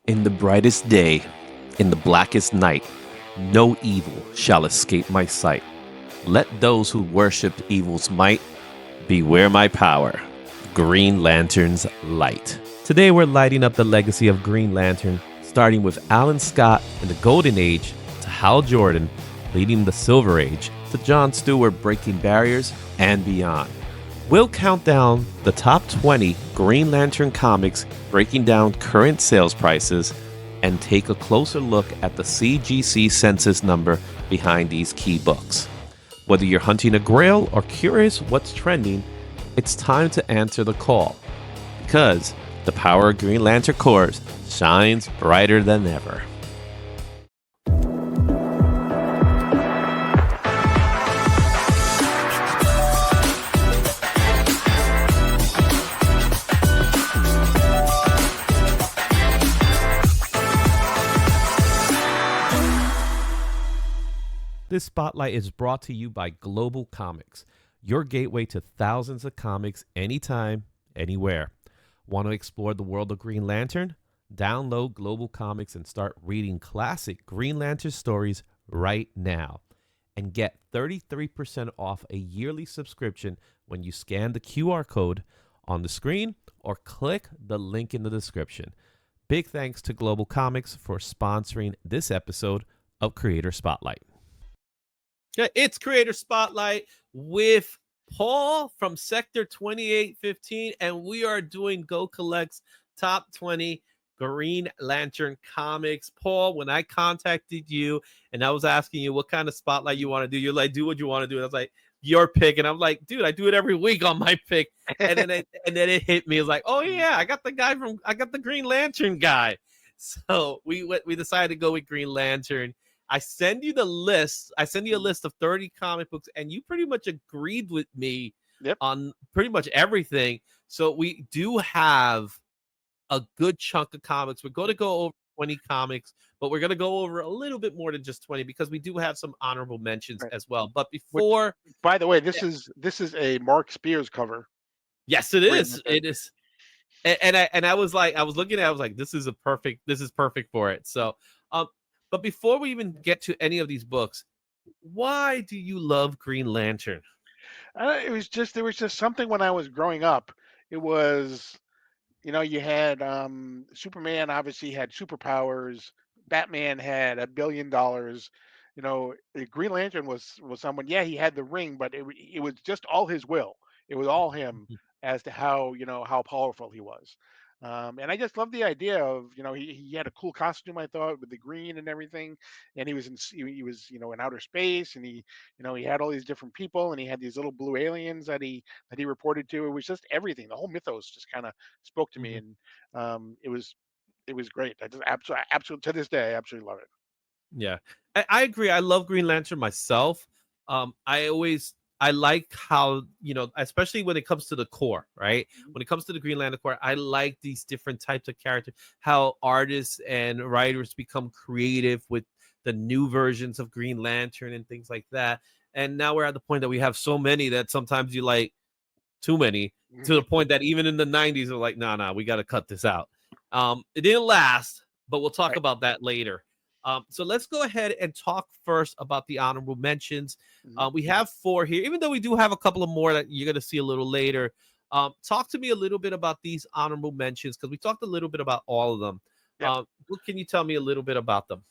In the brightest day, in the blackest night, no evil shall escape my sight. Let those who worship evil's might beware my power. Green Lantern's light. Today we're lighting up the legacy of Green Lantern, starting with Alan Scott in the Golden Age, to Hal Jordan leading the Silver Age, to John Stewart breaking barriers and beyond. We'll count down the top 20 Green Lantern comics, breaking down current sales prices, and take a closer look at the CGC census number behind these key books. Whether you're hunting a grail or curious what's trending, it's time to answer the call, because the power of Green Lantern Corps shines brighter than ever. This spotlight is brought to you by Global Comics, your gateway to thousands of comics anytime, anywhere. Want to explore the world of Green Lantern? Download Global Comics and start reading classic Green Lantern stories right now. And get 33% off a yearly subscription when you scan the QR code on the screen or click the link in the description. Big thanks to Global Comics for sponsoring this episode of Creator Spotlight. Yeah, it's Creator Spotlight with Paul from Sector 2815, and we are doing Go Collect's top 20 Green Lantern comics. Paul, when I contacted you and I was asking you what kind of spotlight you want to do, you're like, do what you want to do. And I was like, your pick. And I'm like, dude, I do it every week on my pick. And then it hit me. It's like, oh yeah, I got the Green Lantern guy. So we decided to go with Green Lantern. I send you the list. I send you a list of 30 comic books, and you pretty much agreed with me on pretty much everything. So we do have a good chunk of comics. We're going to go over 20 comics, but we're going to go over a little bit more than just 20 because we do have some honorable mentions as well. But before, by the way, this is a Mark Spears cover. Yes, it is. It is. And I was like, I was looking at it, I was like, this is perfect for it. So but before we even get to any of these books, why do you love Green Lantern? There was just something when I was growing up. It was, you had Superman obviously had superpowers. Batman had $1 billion. Green Lantern was someone. Yeah, he had the ring, but it was just all his will. It was all him as to how powerful he was. And I just love the idea of, he had a cool costume, I thought, with the green and everything. And he was, in outer space, and he had all these different people, and he had these little blue aliens that he reported to. It was just everything. The whole mythos just kind of spoke to me, and it was great. I just absolutely to this day, I absolutely love it. Yeah, I agree. I love Green Lantern myself. I like how, especially when it comes to the core, right? When it comes to the Green Lantern core, I like these different types of characters, how artists and writers become creative with the new versions of Green Lantern and things like that. And now we're at the point that we have so many that sometimes you like too many, to the point that even in the 90s are like, nah, we got to cut this out. It didn't last, but we'll talk about that later. So let's go ahead and talk first about the honorable mentions. We have 4 here, even though we do have a couple of more that you're going to see a little later. Talk to me a little bit about these honorable mentions, because we talked a little bit about all of them. What can you tell me a little bit about them?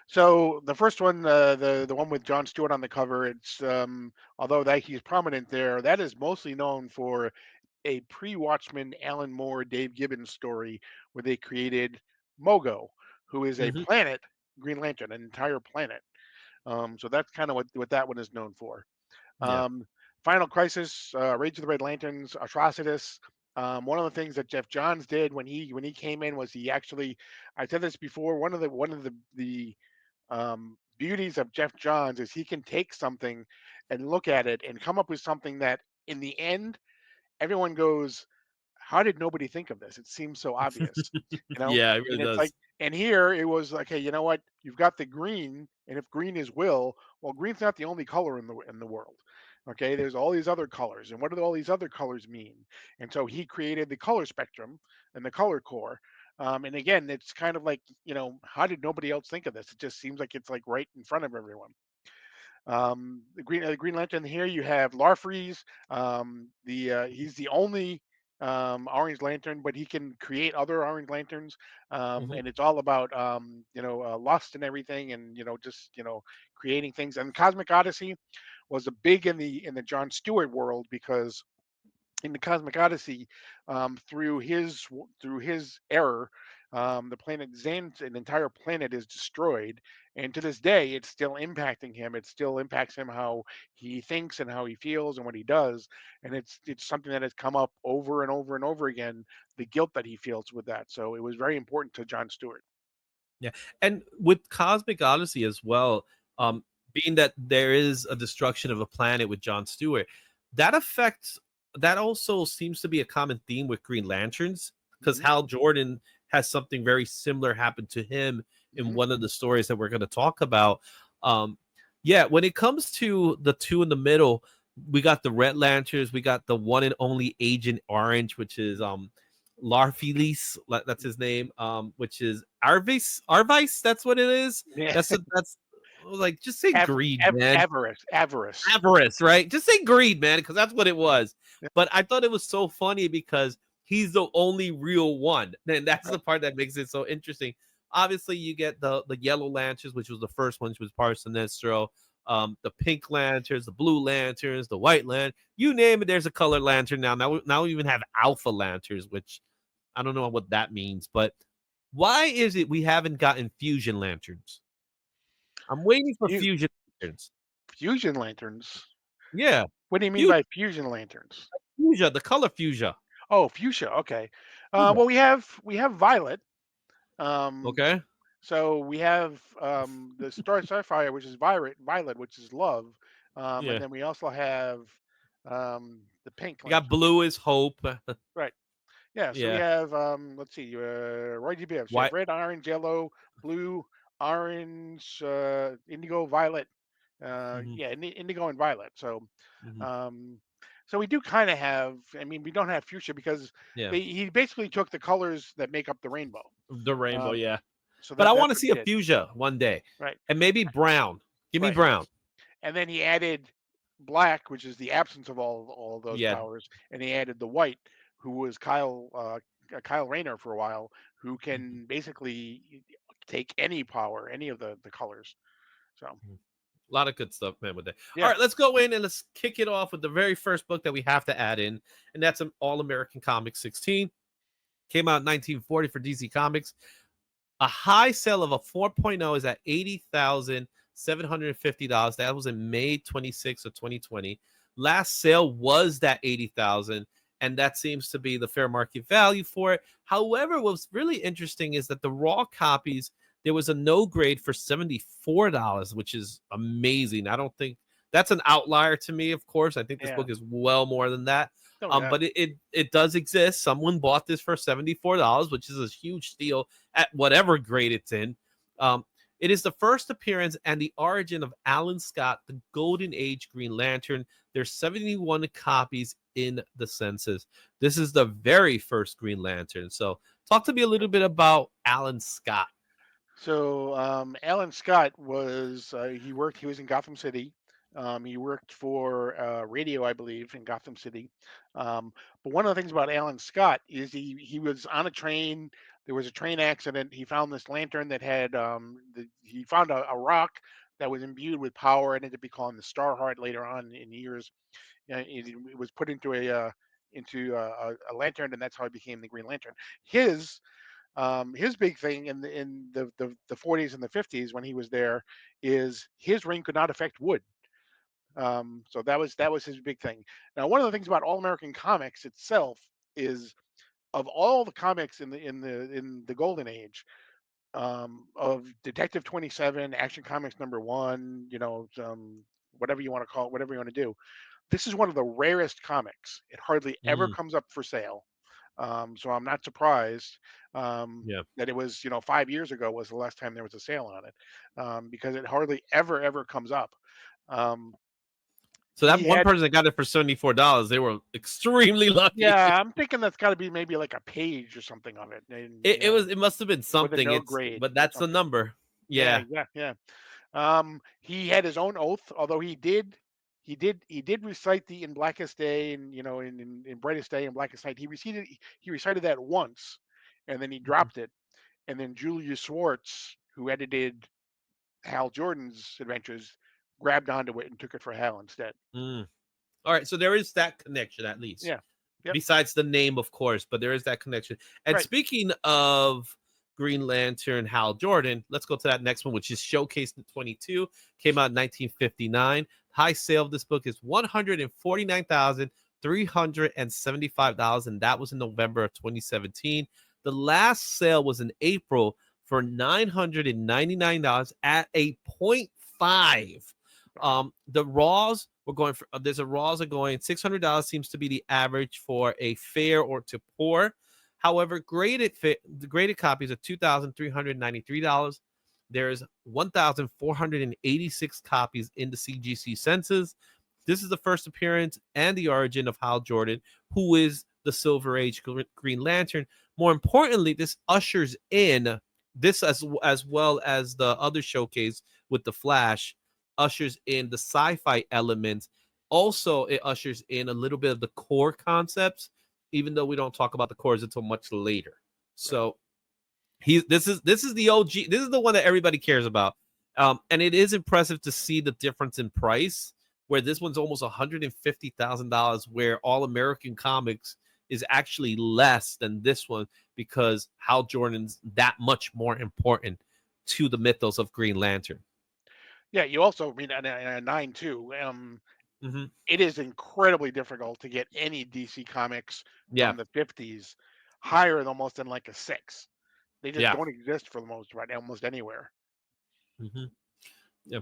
So the first one, the one with John Stewart on the cover, it's although that he's prominent there, that is mostly known for a pre-Watchmen Alan Moore, Dave Gibbons story where they created Mogo, who is a planet, Green Lantern, an entire planet. So that's kind of what that one is known for. Yeah. Final Crisis, Rage of the Red Lanterns, Atrocitus. One of the things that Jeff Johns did when he came in was he actually, I said this before, one of the beauties of Jeff Johns is he can take something and look at it and come up with something that in the end everyone goes, how did nobody think of this? It seems so obvious, you know? Yeah, it really And it's like, does. and here it was like, hey, you know what? You've got the green, and if green is will, well, green's not the only color in the world. Okay, there's all these other colors, and what do all these other colors mean? And so he created the color spectrum and the color core, And again, it's kind of like, how did nobody else think of this? It just seems like it's like right in front of everyone. The Green Lantern here, you have Larfreeze. He's the only Orange Lantern, but he can create other Orange Lanterns, Mhm. and it's all about lust and everything, and just creating things. And Cosmic Odyssey was a big in the John Stewart world because in the Cosmic Odyssey, through his error, the planet Xanth, an entire planet, is destroyed, and to this day, it's still impacting him. It still impacts him how he thinks and how he feels and what he does, and it's something that has come up over and over and over again. The guilt that he feels with that. So it was very important to John Stewart. Yeah, and with Cosmic Odyssey as well, being that there is a destruction of a planet with John Stewart, that affects that also seems to be a common theme with Green Lanterns because Hmm. Hal Jordan has something very similar happen to him in Hmm. one of the stories that we're going to talk about. Um, yeah, when it comes to the two in the middle, we got the Red Lanterns, we got the one and only Agent Orange, which is Larfilis, that's his name, which is Arvice, that's what it is. Yeah, That's like just say greed, man. avarice. Avarice, right? Just say greed, man, because that's what it was. But I thought it was so funny because he's the only real one. And that's Right. the part that makes it so interesting. Obviously, you get the yellow lanterns, which was the first one, which was part of Sinestro. The pink lanterns, the blue lanterns, the white lantern, you name it. There's a colored lantern now. Now we even have alpha lanterns, which I don't know what that means. But why is it we haven't gotten fusion lanterns? I'm waiting for Fu- fusion lanterns. Fusion lanterns. Yeah, What do you mean fusion. by fusion lanterns? Fuchsia, the color fuchsia. Oh, fuchsia. Okay. Fuchsia. Well, we have violet. Um, Okay. so we have the Star Sapphire, which is violet, which is love, and Yeah. then we also have the pink You got lantern. blue is hope. Right. Yeah. So we Yeah. have let's see, Roy G. Biv. So you have White. red, orange, yellow, blue, orange, indigo, violet. Hmm. Yeah, indigo and violet. Hmm. Um, so we do kind of have. I mean, we don't have fuchsia because Yeah. he basically took the colors that make up the rainbow. The rainbow. Um, Yeah. so But I want that's to what he see a did. fuchsia one day, Right. and maybe brown. Give me Right. brown. And then he added black, which is the absence of all of those Yeah. powers, and he added the white, who was Kyle Rayner for a while, who Mhm. can basically take any power, any of the colors. So Mhm. A lot of good stuff, man, with that. All yeah. right, let's go in and let's kick it off with the very first book that we have to add in, and that's an All American Comics 16. Came out in 1940 for DC Comics. A high sale of a 4.0 is at $80,750. That was in May 26th of 2020. Last sale was that 80,000, and that seems to be the fair market value for it. However, what's really interesting is that the raw copies, there was a no grade for $74, which is amazing. I don't think that's an outlier to me, of course. I think this Yeah. book is well more than that. Oh yeah. But it does exist. Someone bought this for $74, which is a huge steal at whatever grade it's in. Um, it is the first appearance and the origin of Alan Scott, the Golden Age Green Lantern. There's 71 copies in the census. This is the very first Green Lantern. So, talk to me a little bit about Alan Scott. So Alan Scott was he was in Gotham City. He worked for radio, I believe, in Gotham City. But one of the things about Alan Scott is he was on a train. There was a train accident. He found this lantern that had he found a rock that was imbued with power and ended up becoming the Starheart later on in years. It was put into a lantern, and that's how he became the Green Lantern. His big thing in the 40s and the 50s when he was there is his ring could not affect wood. So that was his big thing. Now, one of the things about All American Comics itself is of all the comics in the golden age of Detective 27, Action Comics #1, whatever you want to call it, whatever you want to do. This is one of the rarest comics. It hardly ever Mm, comes up for sale. So I'm not surprised yeah. that it was, 5 years ago was the last time there was a sale on it, because it hardly ever comes up. Um, So that he one had. person that got it for $74, they were extremely lucky. Yeah, I'm thinking that's got to be maybe like a page or something on it, and It must have been with a something. no grade But or that's the something. number. Yeah, Yeah. yeah, yeah. He had his own oath, although he did recite the "In Blackest Day" and in Brightest Day and Blackest Night. He recited that once, and then he Mhm. dropped it. And then Julius Schwartz, who edited Hal Jordan's adventures, grabbed onto it and took it for Hal instead. Mm. All right, so there is that connection at least. Yeah. Yep. Besides the name, of course, but there is that connection. And Right. speaking of Green Lantern, Hal Jordan, let's go to that next one, which is Showcase 22. Came out in 1959. High sale of this book is $149,375, and that was in November of 2017. The last sale was in April for $999 at a point 0.5. The Raws we're going for. There's a Raws are going $600 seems to be the average for a fair or to poor. However, the graded copies are $2,393. There's 1,486 copies in the CGC census. This is the first appearance and the origin of Hal Jordan, who is the Silver Age Green Lantern. More importantly, this ushers in this as well as the other showcase with the Flash ushers in the sci-fi elements. Also, it ushers in a little bit of the core concepts, even though we don't talk about the cores until much later. Right. So this is the OG. This is the one that everybody cares about. And it is impressive to see the difference in price, where this one's almost $150,000, where All American Comics is actually less than this one because Hal Jordan's that much more important to the mythos of Green Lantern. Yeah. You also, I mean, a 9 too. Mm-hmm. It is incredibly difficult to get any DC comics Yeah, from the 50s higher than almost than like a 6. They just yeah. don't exist for the most part, almost anywhere. Mm-hmm. Yeah.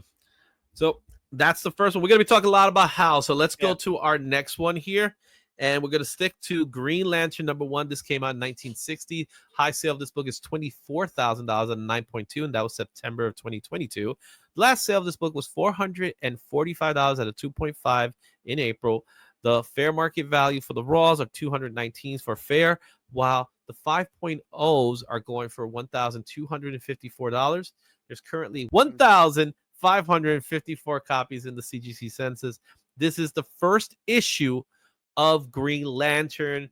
So that's the first one. We're going to be talking a lot about Hal. So let's go Yeah. to our next one here. And we're going to stick to Green Lantern #1. This came out in 1960. High sale of this book is $24,000 on 9.2, and that was September of 2022. The last sale of this book was $445 at a 2.5 in April. The fair market value for the Raws are 219 for fair, while the 5.0s are going for $1,254. There's currently 1,554 copies in the CGC census. This is the first issue of Green Lantern.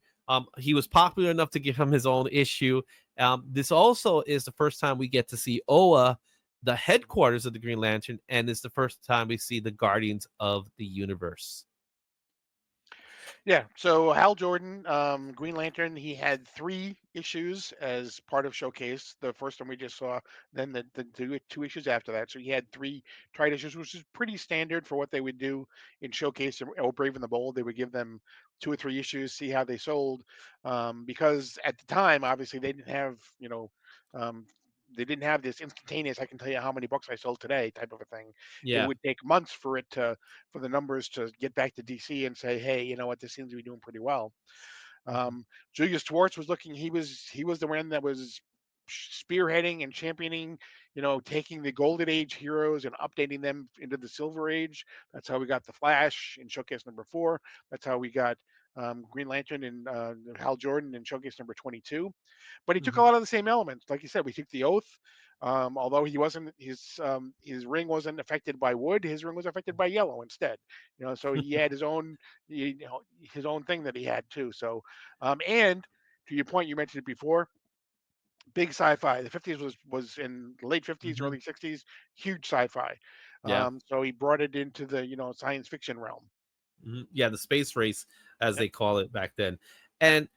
He was popular enough to give him his own issue. This also is the first time we get to see Oa, the headquarters of the Green Lantern, and it's the first time we see the Guardians of the Universe. Yeah. So Hal Jordan, Green Lantern, he had 3 issues as part of Showcase. The first one we just saw, then the two issues after that. So he had 3 trade issues, which is pretty standard for what they would do in Showcase or Brave and the Bold. They would give them 2 or 3 issues, see how they sold, because at the time, obviously, um, they didn't have this instantaneous. I can tell you how many books I sold today, type of a thing. It Yeah. would take months for the numbers to get back to DC and say, hey, you know what, this seems to be doing pretty well. Mhm. Julius Schwartz was looking. He was the one that was spearheading and championing, taking the Golden Age heroes and updating them into the Silver Age. That's how we got the Flash in Showcase #4. That's how we got Green Lantern and Hal Jordan in Showcase #22. But he took a Mhm. lot of the same elements. Like you said, we took the oath. Although he wasn't his ring wasn't affected by wood, his ring was affected by yellow instead. So he had his own thing that he had too. So, and to your point, you mentioned it before. Big sci-fi. The 50s was in the late 50s, Mhm. early 60s, huge sci-fi. Yeah. So he brought it into the science fiction realm. Yeah, the space race, as Yep. they call it back then. And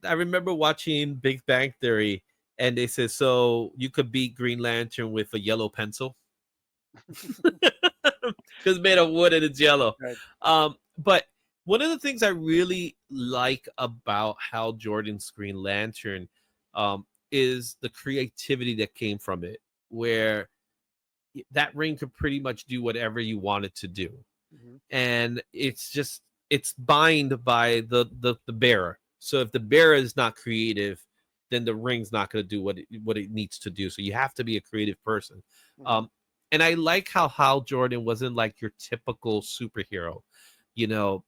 I remember watching Big Bang Theory, and they said, so you could beat Green Lantern with a yellow pencil because it's made of wood and it's yellow. Right. But one of the things I really like about Hal Jordan's Green Lantern is the creativity that came from it, where that ring could pretty much do whatever you want it to do, Mhm. and it's bind by the bearer. So if the bearer is not creative, then the ring's not going to do what it needs to do. So you have to be a creative person. Mhm. Um, And I like how Hal Jordan wasn't like your typical superhero.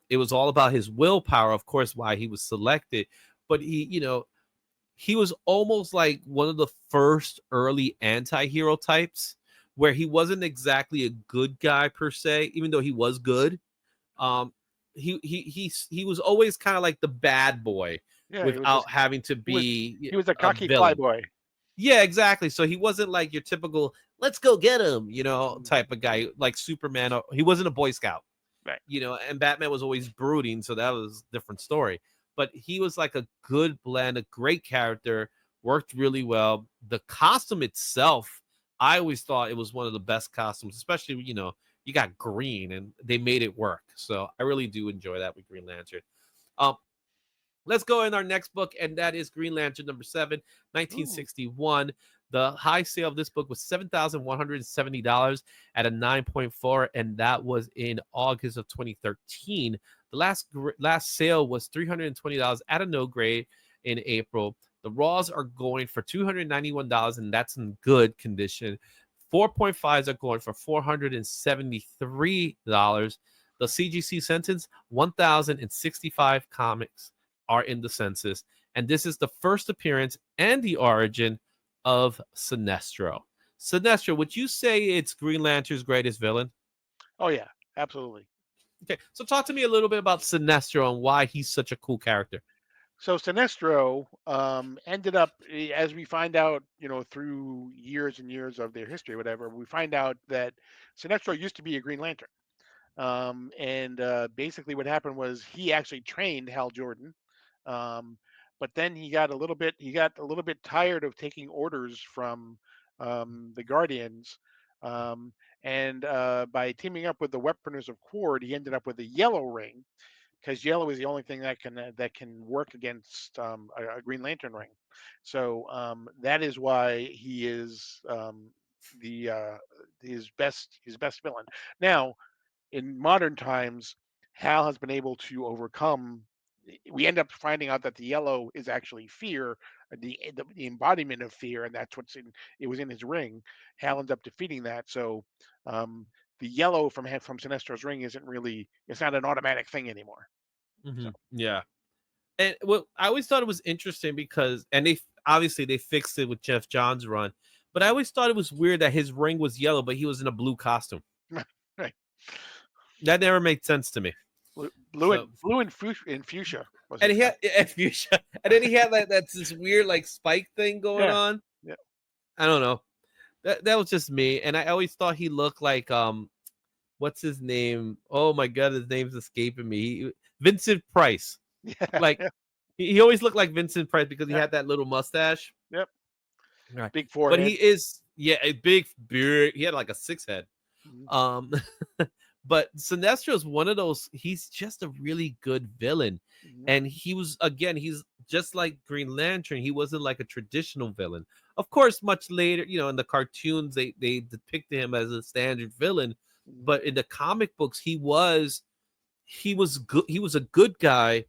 It was all about his willpower, of course, why he was selected. But he was almost like one of the first early anti-hero types where he wasn't exactly a good guy per se, even though he was good. Um, he was always kind of like the bad boy Yeah, without having to he was be he was a a cocky villain. flyboy. Yeah, exactly. So he wasn't like your typical "let's go get him," Mhm. type of guy like Superman. He wasn't a Boy Scout, Right. and Batman was always brooding, so that was a different story. But he was like a good blend, a great character, worked really well. The costume itself, I always thought it was one of the best costumes, especially you got green and they made it work. So I really do enjoy that with Green Lantern. Um, Let's go in our next book, and that is Green Lantern number 7, Ooh. 1961. The high sale of this book was $7,170 at a 9.4, and that was in August of 2013. The last sale was $320 at a no grade in April. The Raws are going for $291, and that's in good condition. 4.5s are going for $473. The CGC sentence 1,065 comics are in the census, and this is the first appearance and the origin of Sinestro. Sinestro, would you say it's Green Lantern's greatest villain? Oh yeah, absolutely. Okay, so talk to me a little bit about Sinestro and why he's such a cool character. So Sinestro ended up, as we find out, through years and years of their history, whatever, we find out that Sinestro used to be a Green Lantern. And basically, what happened was he actually trained Hal Jordan, um, but then he got a little bit tired of taking orders from the Guardians, um, and by teaming up with the Weaponers of Cord, he ended up with the Yellow Ring, because yellow is the only thing that can work against a Green Lantern ring. So that is why he is the his best villain. Now, in modern times, Hal has been able to overcome. We end up finding out that the yellow is actually fear, the embodiment of fear, and that's what's in. It was in his ring. Hal ends up defeating that. So um, the yellow from Sinestro's ring isn't really. It's not an automatic thing anymore. So Yeah, and well, I always thought it was interesting because, and they obviously they fixed it with Jeff Johns' run, but I always thought it was weird that his ring was yellow, but he was in a blue costume. right, That never made sense to me. blue So, and blue and fuchsia was and his he had costume. and fuchsia, and then he had like that's this weird like spike thing going Yeah, on. yeah, I don't know. That was just me, and I always thought he looked like what's his name? Oh my god, his name's escaping me. Vincent Price. yeah, Like yeah, he always looked like Vincent Price because he yeah, had that little mustache. yep. Right. Big But he forehead. is, yeah, a big beard. He had like a six head. Mhm, Um but Sinestro is one of those, he's just a really good villain. mhm, And he was again, he's just like Green Lantern. He wasn't like a traditional villain. Of course, much later, in the cartoons, they depicted him as a standard villain. mhm. But in the comic books, he was good. He was a good guy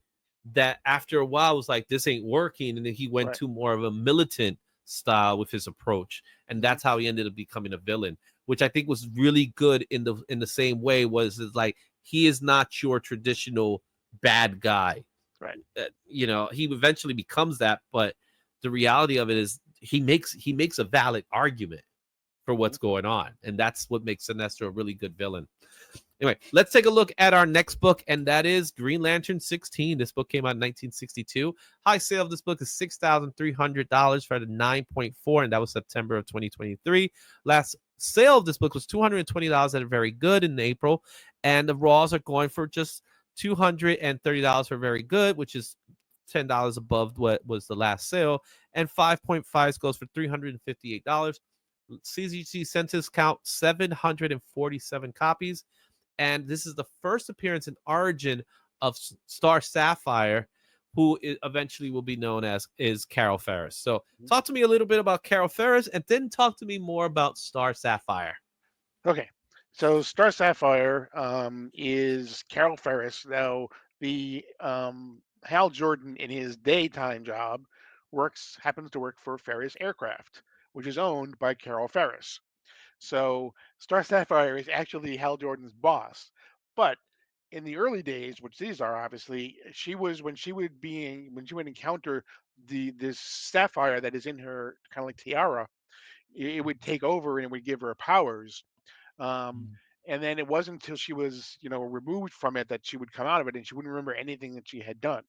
that after a while was like, this ain't working, and then he went Right. to more of a militant style with his approach, and Mhm. that's how he ended up becoming a villain, which I think was really good in the same way. Was is like he is not your traditional bad guy. Right. He eventually becomes that, but the reality of it is he makes a valid argument for Mhm. what's going on, and that's what makes Sinestro a really good villain. Anyway, let's take a look at our next book, and that is Green Lantern 16. This book came out in 1962. High sale of this book is $6,300 for the 9.4, and that was September of 2023. Last sale of this book was $220 at a very good in April, and the Raws are going for just $230 for very good, which is $10 above what was the last sale, and 5.5s goes for $358. CGC census count 747 copies, and this is the first appearance in Origin of Star Sapphire, who eventually will be known as is Carol Ferris. So, Mhm. talk to me a little bit about Carol Ferris, and then talk to me more about Star Sapphire. Okay. So Star Sapphire is Carol Ferris. Now, the Hal Jordan in his daytime job happens to work for Ferris Aircraft, which is owned by Carol Ferris. So Star Sapphire is actually Hal Jordan's boss. But in the early days, which these are obviously, she was when she would encounter this sapphire that is in her kind of like tiara, it would take over and it would give her powers. Um, Mhm. and then it wasn't until she was, removed from it that she would come out of it and she wouldn't remember anything that she had done.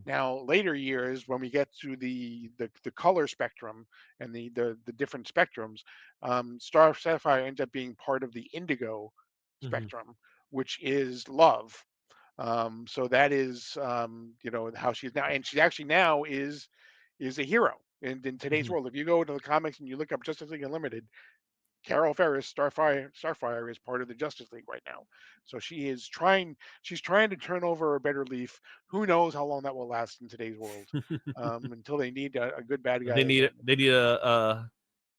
Now, later years, when we get to the color spectrum and the different spectrums, Star Sapphire ends up being part of the indigo Mhm. spectrum, which is love. So that is, how she's now, and she actually now is a hero in today's Mhm. world. If you go to the comics and you look up Justice League Unlimited, Carol Ferris, Starfire is part of the Justice League right now. So she's trying to turn over a better leaf. Who knows how long that will last in today's world, until they need a good bad guy again. They need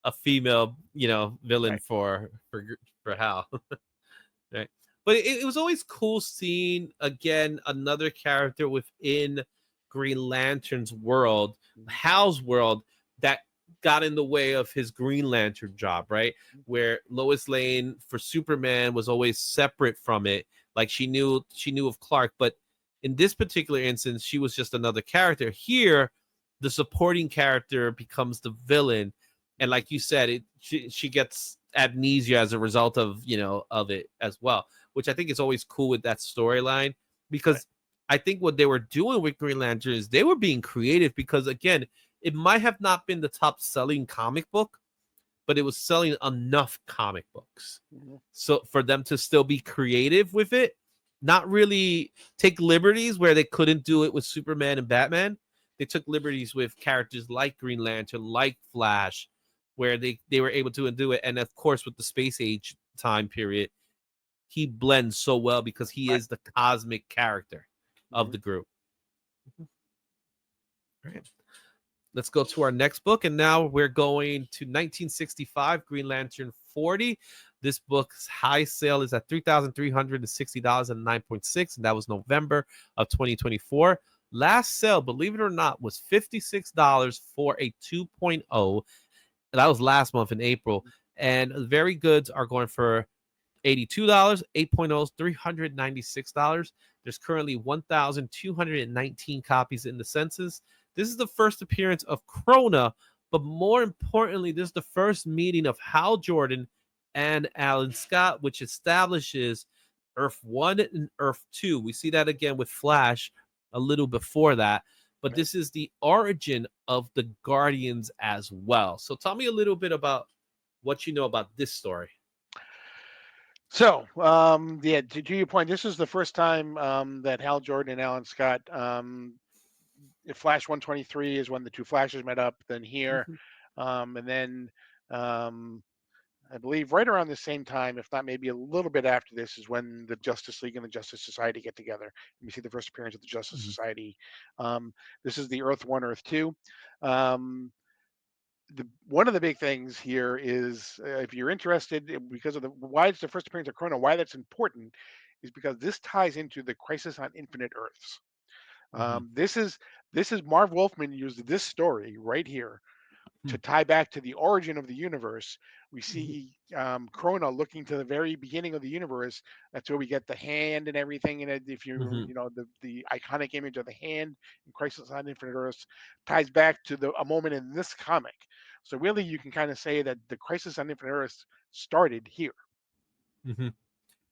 a female, villain Right, for Hal. Right. But it was always cool seeing again another character within Green Lantern's world, mhm, Hal's world, that got in the way of his Green Lantern job, right? Where Lois Lane for Superman was always separate from it. Like she knew of Clark, but in this particular instance, she was just another character. Here, the supporting character becomes the villain, and mhm, like you said, she gets amnesia as a result of of it as well, which I think is always cool with that storyline, right, because I think what they were doing with Green Lantern is they were being creative, because again, it might have not been the top selling comic book, but it was selling enough comic books mhm, so for them to still be creative with it, not really take liberties where they couldn't do it with Superman and Batman. They took liberties with characters like Green Lantern, like Flash, where they were able to do it. And of course, with the space age time period, he blends so well because he right, is the cosmic character of mhm. the group. Right. Let's go to our next book. And now we're going to 1965, Green Lantern 40. This book's high sale is at $3,360 and 9.6, and that was November of 2024. Last sale, believe it or not, was $56 for a 2.0. That was last month in April. And very goods are going for $82, 8.0s, $396. There's currently 1,219 copies in the census. This is the first appearance of Krona, but more importantly, this is the first meeting of Hal Jordan and Alan Scott, which establishes Earth 1 and Earth 2. We see that again with Flash a little before that, but Right. this is the origin of the Guardians as well. So tell me a little bit about what you know about this story. So, yeah, to your point, this is the first time that Hal Jordan and Alan Scott, Flash 123 is when the two Flashes met up. Then here, Mhm, and then um, I believe right around the same time, if not maybe a little bit after this, is when the Justice League and the Justice Society get together. And we see the first appearance of the Justice mhm, Society. This is the Earth One, Earth Two. Um, one of the big things here is, if you're interested, because of the why it's the first appearance of Chrono, why that's important is because this ties into the Crisis on Infinite Earths. mhm, This is Marv Wolfman used this story right here to tie back to the origin of the universe. We mhm, see Krona looking to the very beginning of the universe. That's where we get the hand and everything. And if mhm, the iconic image of the hand in Crisis on Infinite Earths ties back to a moment in this comic. So really, you can kind of say that the Crisis on Infinite Earths started here. mhm.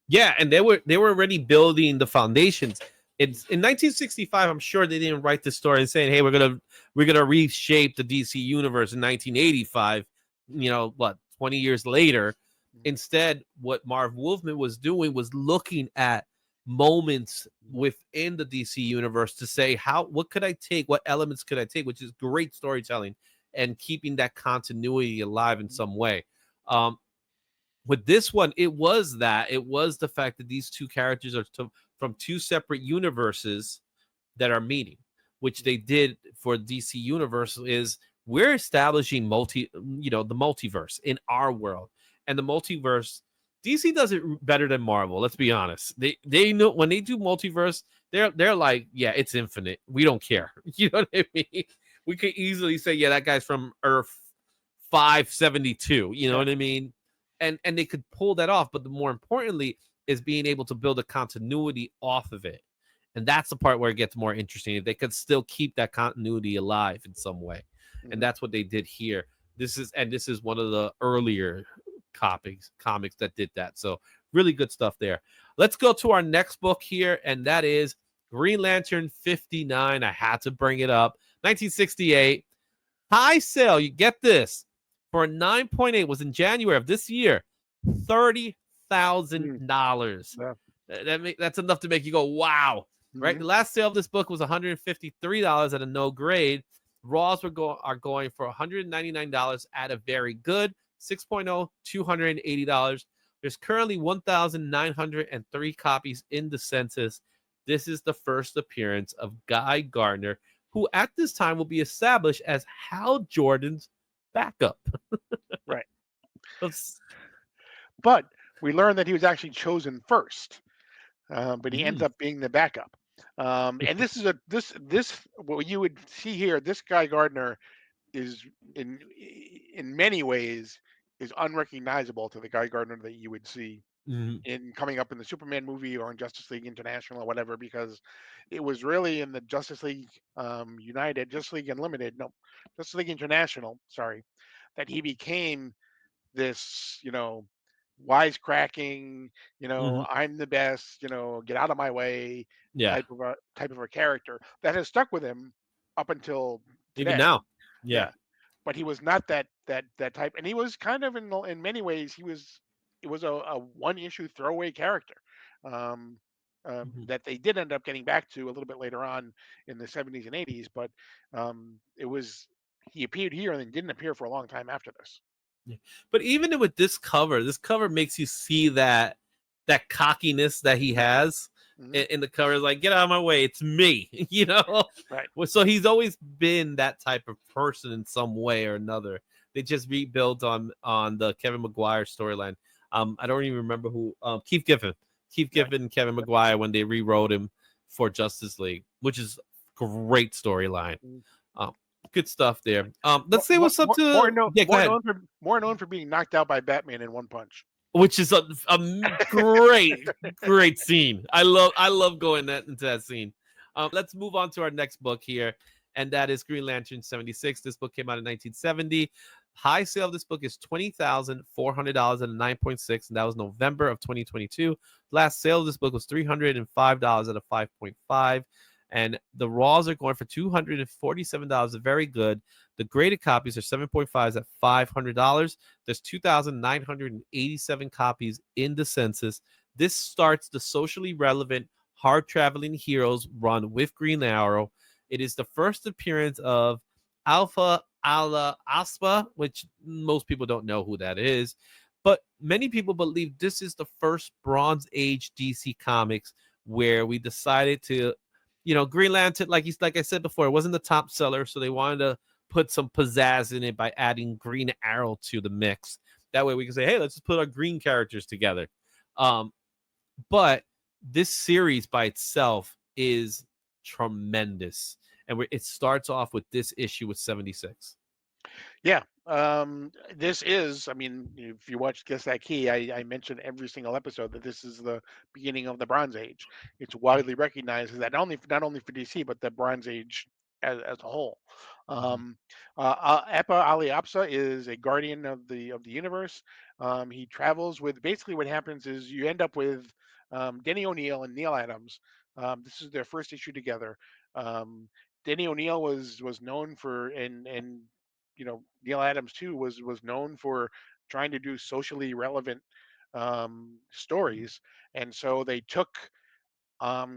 Yeah, and they were already building the foundations. It's in 1965. I'm sure they didn't write this story and saying, "Hey, we're gonna reshape the DC universe in 1985." What 20 years later. Instead, what Marv Wolfman was doing was looking at moments within the DC universe to say, what could I take, what elements could I take, which is great storytelling and keeping that continuity alive in some way. Um, with this one, it was the fact that these two characters are from two separate universes that are meeting, which they did for DC Universe. Is we're establishing the multiverse in our world, and the multiverse. DC does it better than Marvel. Let's be honest. They know when they do multiverse, they're like, yeah, it's infinite. We don't care. You know what I mean? We could easily say, yeah, that guy's from Earth 572. You know Yeah. what I mean? and they could pull that off. But the more importantly is being able to build a continuity off of it. And that's the part where it gets more interesting. If they could still keep that continuity alive in some way. And Mhm. that's what they did here. This is one of the earlier comics that did that. So really good stuff there. Let's go to our next book here, and that is Green Lantern 59. I had to bring it up. 1968. High sale. You get this. For a 9.8 was in January of this year. Mm. $30,000. Yeah. That's enough to make you go, wow. Right? Mhm. The last sale of this book was $153 at a no grade. Raws are going for $199 at a very good 6.0, $280. There's currently 1,903 copies in the census. This is the first appearance of Guy Gardner, who at this time will be established as Hal Jordan's backup. Right. That's- But we learned that he was actually chosen first, but he ends Mm, up being the backup. And this is a this what you would see here. This guy Gardner is in in many ways is unrecognizable to the Guy Gardner that you would see mhm, in coming up in the Superman movie or in Justice League International or whatever, because it was really in the Justice League United, Justice League Unlimited, no, Justice League International, sorry, that he became this, wisecracking, mhm. I'm the best, get out of my way Yeah. type of a character that has stuck with him up until Even today. now. Yeah. Yeah, but he was not that type, and he was kind of in many ways it was a one issue throwaway character, um, Mhm. that they did end up getting back to a little bit later on in the 70s and 80s, but it was he appeared here and then didn't appear for a long time after this. Yeah. But even with this cover makes you see that cockiness that he has Hmm. in the cover. Is like, get out of my way, it's me, you know. Right. Well, so he's always been that type of person in some way or another. They just rebuilt on the Kevin McGuire storyline. I don't even remember who. Keith Right. Giffen, and Kevin McGuire when they rewrote him for Justice League, which is great storyline. Mm. Um, good stuff there. More, Let's say more, what's up to yeah. Go ahead. more known for being knocked out by Batman in one punch. Which is a great scene. I love going into that scene. Let's move on to our next book here, and that is Green Lantern 76. This book came out in 1970. High sale of this book is $20,400 at a 9.6, and that was November of 2022. Last sale of this book was $305 at a 5.5, and the raws are going for $247. Very good. The graded copies are 7.5s at $500. There's 2,987 copies in the census. This starts the socially relevant hard traveling heroes run with Green Arrow. It is the first appearance of Alpha Ala Aspa, which most people don't know who that is, but many people believe this is the first Bronze Age DC Comics where we decided to, Green Lantern, like I said before, it wasn't the top seller, so they wanted to put some pizzazz in it by adding Green Arrow to the mix. That way we can say, hey, let's just put our green characters together. Um, but this series by itself is tremendous. And it starts off with this issue with 76. Yeah. This is, I mean, if you watch Guess That Key, I mentioned every single episode that this is the beginning of the Bronze Age. It's widely recognized as that not only for DC, but the Bronze Age as a whole. Mhm, Um, Appa Ali Apsa is a guardian of the universe. He travels with basically what happens is you end up with Denny O'Neil and Neil Adams. This is their first issue together. Um, Denny O'Neil was known for and Neil Adams too was known for trying to do socially relevant stories, and so they took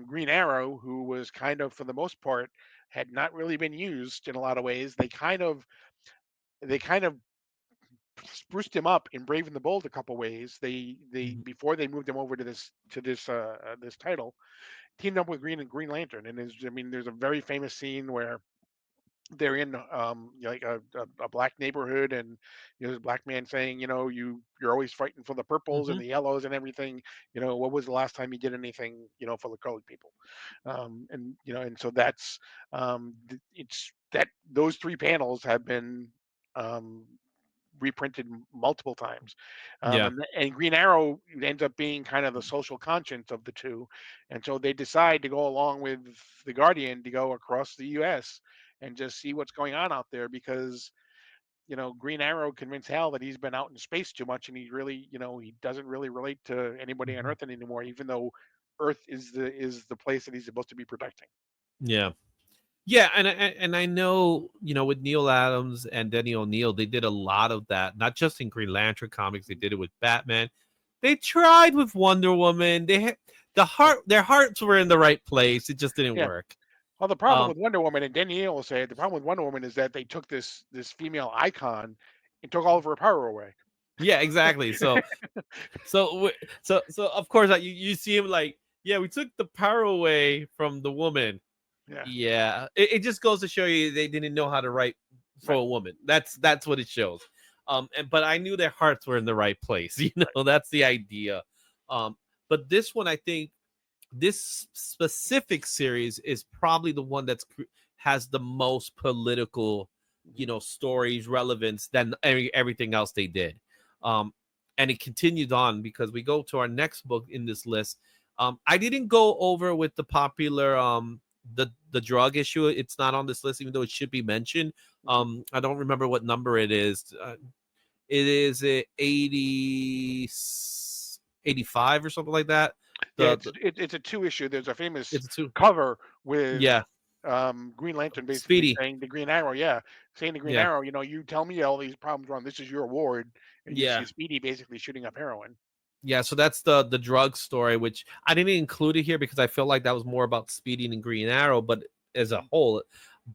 Green Arrow, who was kind of for the most part had not really been used in a lot of ways. They kind of spruced him up in Brave and the Bold a couple ways. They mhm, before they moved him over to this title, teamed up with Green Lantern, and there's a very famous scene where they're in like a black neighborhood, and there's a black man saying, you're always fighting for the purples and mhm, the yellows and everything. What was the last time you did anything for the colored people? And so that's it's that those three panels have been um reprinted multiple times. Yeah. And Green Arrow ends up being kind of the social conscience of the two, and so they decide to go along with the Guardian to go across the U.S. and just see what's going on out there because Green Arrow convinced Hal that he's been out in space too much, and he really, he doesn't really relate to anybody on Mhm. Earth anymore, even though Earth is the place that he's supposed to be protecting. Yeah. Yeah, and I know, with Neil Adams and Denny O'Neil, they did a lot of that, not just in Green Lantern comics, they did it with Batman. They tried with Wonder Woman. They had Yeah, their hearts were in the right place. It just didn't yeah. work. Well, the problem Um, with Wonder Woman, and Danielle will say it, the problem with Wonder Woman is that they took this female icon and took all of her power away. yeah, exactly. So of course, like, you see him like, yeah, we took the power away from the woman. Yeah, Yeah, it just goes to show you they didn't know how to write for right, a woman. That's what it shows. But I knew their hearts were in the right place. right. That's the idea. Um, but this one, I think, this specific series is probably the one has the most political, Mhm. stories relevance than everything else they did. Um, and it continued on because we go to our next book in this list. I didn't go over with the popular the drug issue. It's not on this list, even though it should be mentioned. Mhm. I don't remember what number it is. It is 85 or something like that. Yeah, The it's a two issue. There's a famous it's a two. cover with Yeah, Green Lantern basically Speedy. saying to Green Arrow, yeah, saying to Green Yeah, Arrow, you tell me all these problems wrong. This is your award, and you see yeah, Speedy basically shooting up heroin. yeah. So that's the drug story, which I didn't include it here because I felt like that was more about Speedy and Green Arrow, but as a Mhm. whole.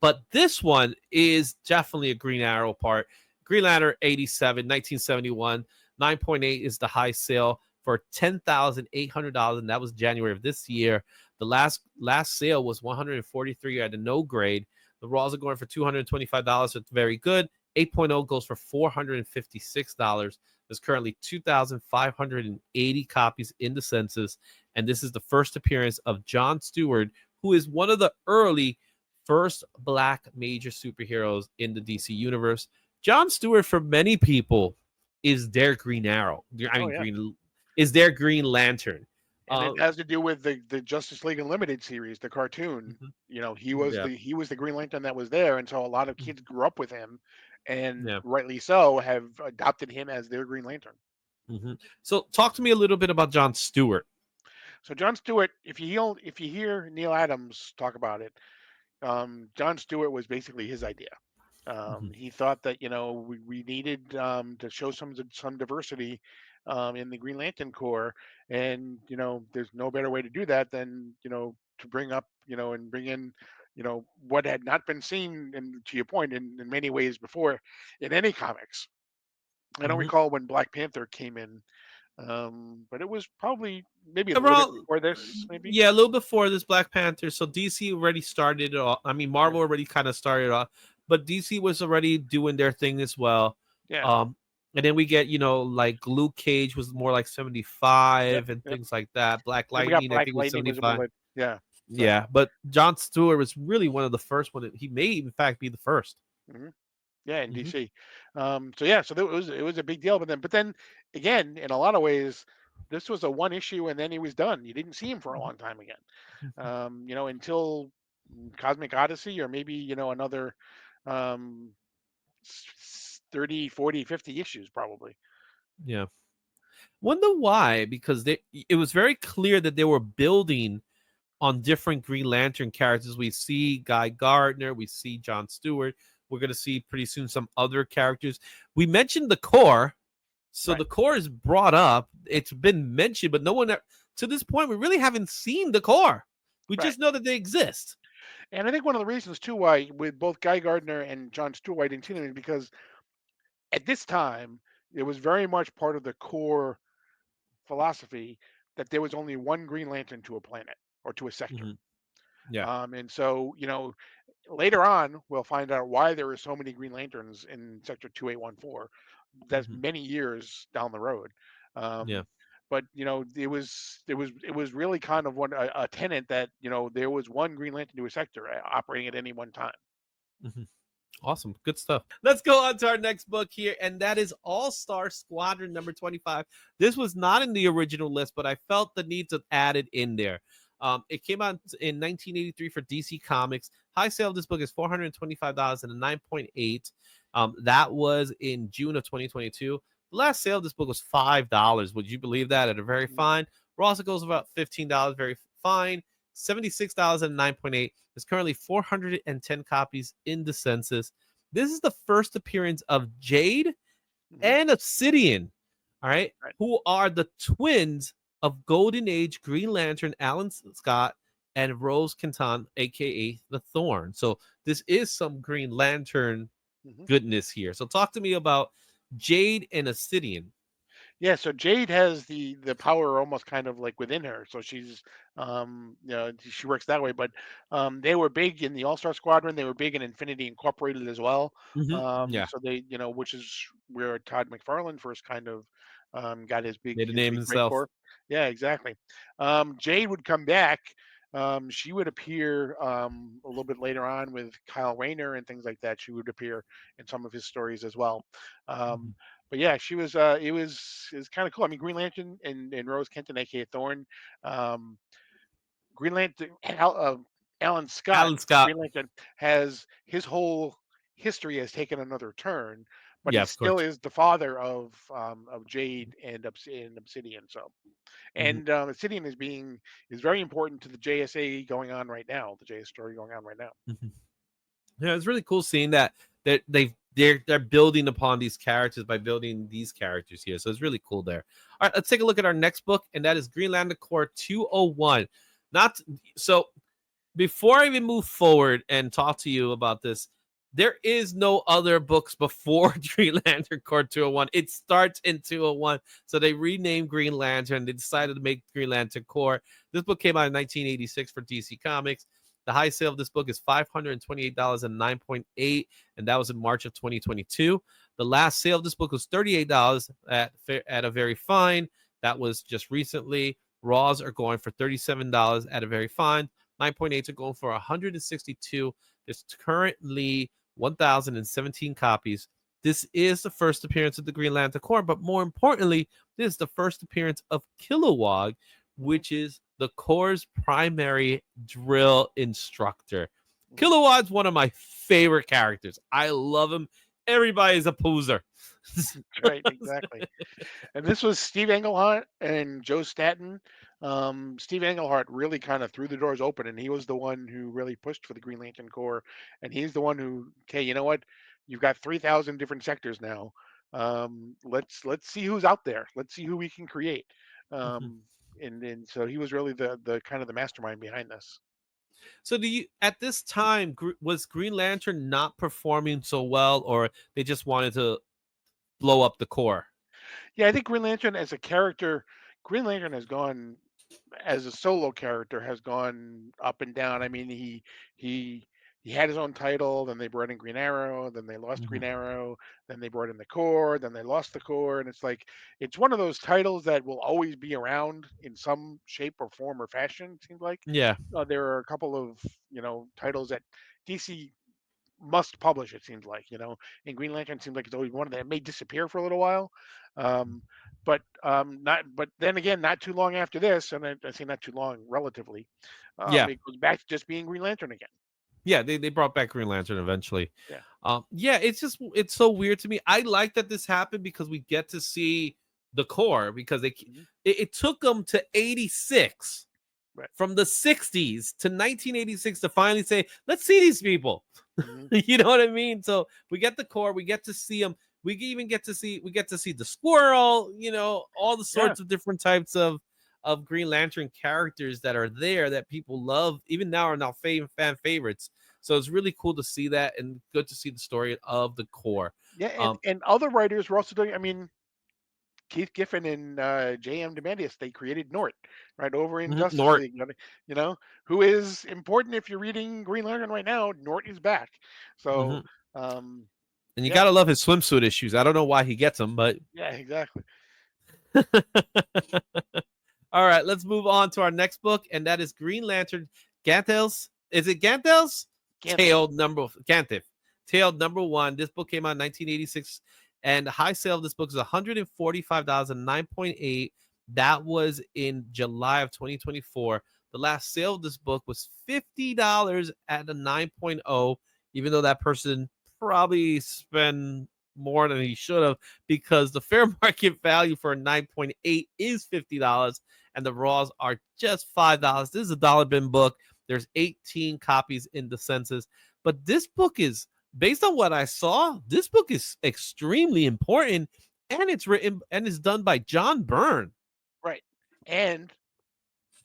But this one is definitely a Green Arrow part. Green Lantern 87, 1971, 9.8 is the high sale for $10,800, and that was January of this year. The last sale was 143 at a no grade. The Raws are going for $225. It's very good. 8.0 goes for $456. There's currently 2,580 copies in the census, and this is the first appearance of John Stewart, who is one of the early first black major superheroes in the DC universe. John Stewart, for many people, is their Green Arrow. I Oh mean, yeah, is their Green Lantern. and it Um, has to do with the Justice League Unlimited series, the cartoon. mhm, He was yeah, the Green Lantern that was there, and so a lot of mhm, kids grew up with him, and yeah. rightly so, have adopted him as their Green Lantern. Mhm. So, talk to me a little bit about John Stewart. So John Stewart, if you hear Neil Adams talk about it, John Stewart was basically his idea. Mhm, He thought that we needed to show some diversity in the Green Lantern Corps, and there's no better way to do that than to bring up and bring in what had not been seen, and to your point, in many ways before in any comics. I don't mhm. recall when Black Panther came in, but it was probably maybe a little bit Around, before this, maybe. yeah, a little before this Black Panther. So DC already started it off. I mean, Yeah, Marvel already kind of started off, but DC was already doing their thing as well. yeah, Um, and then we get, like Luke Cage was more like yep, 75 and yep. things like that. Black Then we got Lightning, I Black think, was Lightning was a little 75. bit, yeah, right. Yeah, but John Stewart was really one of the first one. He may, in fact, be the 1st. Hmm. Yeah, in Hmm. DC. So yeah, so it was a big deal. But then again, in a lot of ways, this was a one issue, and then he was done. You didn't see him for a long time again. Until Cosmic Odyssey, or maybe another um, 30, 40, 50 issues probably. Yeah. Wonder why? Because it was very clear that they were building on different Green Lantern characters. We see Guy Gardner, we see John Stewart. We're gonna see pretty soon some other characters. We mentioned the core, so Right, the core is brought up. It's been mentioned, but no one to this point we really haven't seen the core. We right. just know that they exist. And I think one of the reasons too why with both Guy Gardner and John Stewart I didn't see them is because at this time it was very much part of the core philosophy that there was only one Green Lantern to a planet or to a sector. Hmm. Yeah. And so, later on, we'll find out why there are so many Green Lanterns in Sector 2814. That's Hmm. many years down the road. Yeah. Um, but it was really kind of a tenet that there was one Green Lantern to a sector operating at any one time. Hmm. Awesome. Good stuff. Let's go on to our next book here, and that is All Star Squadron number 25. This was not in the original list, but I felt the need to add it in there. It came out in 1983 for DC Comics. High sale of this book is $425 and a 9.8. That was in June of 2022. The last sale of this book was $5. Would you believe that? At a very Mm, fine. Ross, it goes about $15. Very fine. $76 and 9.8. There's currently 410 copies in the census. This is the first appearance of Jade mhm, and Obsidian, all right, right. who are the twins of Golden Age Green Lantern Alan Scott and Rose Quinton, aka the Thorn. So this is some Green Lantern Mhm. goodness here. So talk to me about Jade and Obsidian. Yeah, so Jade has the power almost kind of like within her. So she's she works that way. But they were big in the All-Star Squadron. They were big in Infinity Incorporated as well. Yeah, So they, which is where Todd McFarlane first kind of got made a his name big break himself. for. Yeah, exactly. Jade would come back. She would appear a little bit later on with Kyle Rayner and things like that. She would appear in some of his stories as well. Um, Mhm. but yeah, she was. It was kind of cool. I mean, Green Lantern and Rose Kenton, aka Thorn, um, Green Lantern, Alan Scott, Alan Scott. Green Lantern has his whole history has taken another turn, but Yeah, he of still course. is the father of Jade and Obsidian. So, Mhm. and Obsidian is very important to the JSA going on right now. The JS story going on right now. Mhm. Yeah, it's really cool seeing that they're building upon these characters by building these characters here. So it's really cool there. All right, let's take a look at our next book, and that is Green Lantern Corps 201. Not so before I even move forward and talk to you about this, there is no other books before Green Lantern Corps 201. It starts in 201. So they renamed Green Lantern. They decided to make Green Lantern Corps. This book came out in 1986 for DC Comics. The high sale of this book is $528 and 9.8, and that was in March of 2022. The last sale of this book was $38 at a very fine. That was just recently. Raws are going for $37 at a very fine. 9.8s are going for 162. There's currently 1,017 copies. This is the first appearance of the Green Lantern Corps, but more importantly, this is the first appearance of Kilowog, Hmm. which is the Corps' primary drill instructor. Hmm. Kilowog's one of my favorite characters. I love him. Everybody's a poser. Right, exactly. And this was Steve Englehart and Joe Staton. Steve Englehart really kind of threw the doors open, and he was the one who really pushed for the Green Lantern Corps. And he's the one who, okay, you know what? You've got 3,000 different sectors now. Let's see who's out there. Let's see who we can create. Um, and so he was really the kind of the mastermind behind this. So do you at this time was Green Lantern not performing so well, or they just wanted to blow up the core? Yeah, I think Green Lantern as a character, Green Lantern has gone as a solo character has gone up and down. I mean, he he had his own title, then they brought in Green Arrow, then they lost Green Mhm. Arrow, then they brought in the Core, then they lost the Core, and it's like it's one of those titles that will always be around in some shape or form or fashion. It seems like Yeah, there are a couple of titles that DC must publish. It seems like and Green Lantern seems like it's always one of them. It may disappear for a little while, um, but not. But then again, not too long after this, and I say not too long, relatively, yeah, it goes back to just being Green Lantern again. yeah. They brought back Green Lantern eventually. Yeah. Yeah, it's so weird to me. I like that this happened because we get to see the core because Hmm. it took them to 86 Right. from the 60s to 1986 to finally say, let's see these people. Hmm. You know what I mean? So we get the core, we get to see them. We get to see the squirrel, all the Yeah. sorts of different types of Green Lantern characters that are there that people love, even now are now fan favorites. So it's really cool to see that and good to see the story of the core. Yeah, Um, and other writers were also doing. I mean, Keith Giffen and J.M. Demandius, they created Nort right over in Justice Nort, League. You know, who is important if you're reading Green Lantern right now. Nort is back. So, mhm. um, And you yeah, gotta love his swimsuit issues. I don't know why he gets them, but yeah, exactly. all right, let's move on to our next book, and that is Green Lantern Gantels. Is it Gantels? Ganteth. Tail number Gantif. Tale #1. This book came out in 1986, and the high sale of this book is $145, 9.8. That was in July of 2024. The last sale of this book was $50 at a 9.0, even though that person probably spent more than he should have, because the fair market value for a 9.8 is $50 and the raws are just $5. This is a dollar bin book. There's 18 copies in the census, but this book is, based on what I saw, this book is extremely important, and it's written and it's done by John Byrne. Right. And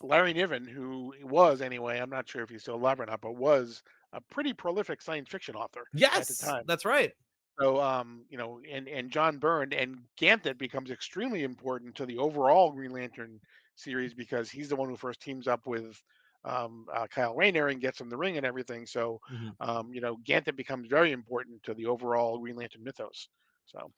Larry Niven, who was anyway, I'm not sure if he's still alive or not, but was a pretty prolific science fiction author at the Yes, time. that's right. So, and John Byrne and Ganthet becomes extremely important to the overall Green Lantern series because he's the one who first teams up with Kyle Rayner and gets him the ring and everything. So, Mhm. Ganthet becomes very important to the overall Green Lantern mythos. So,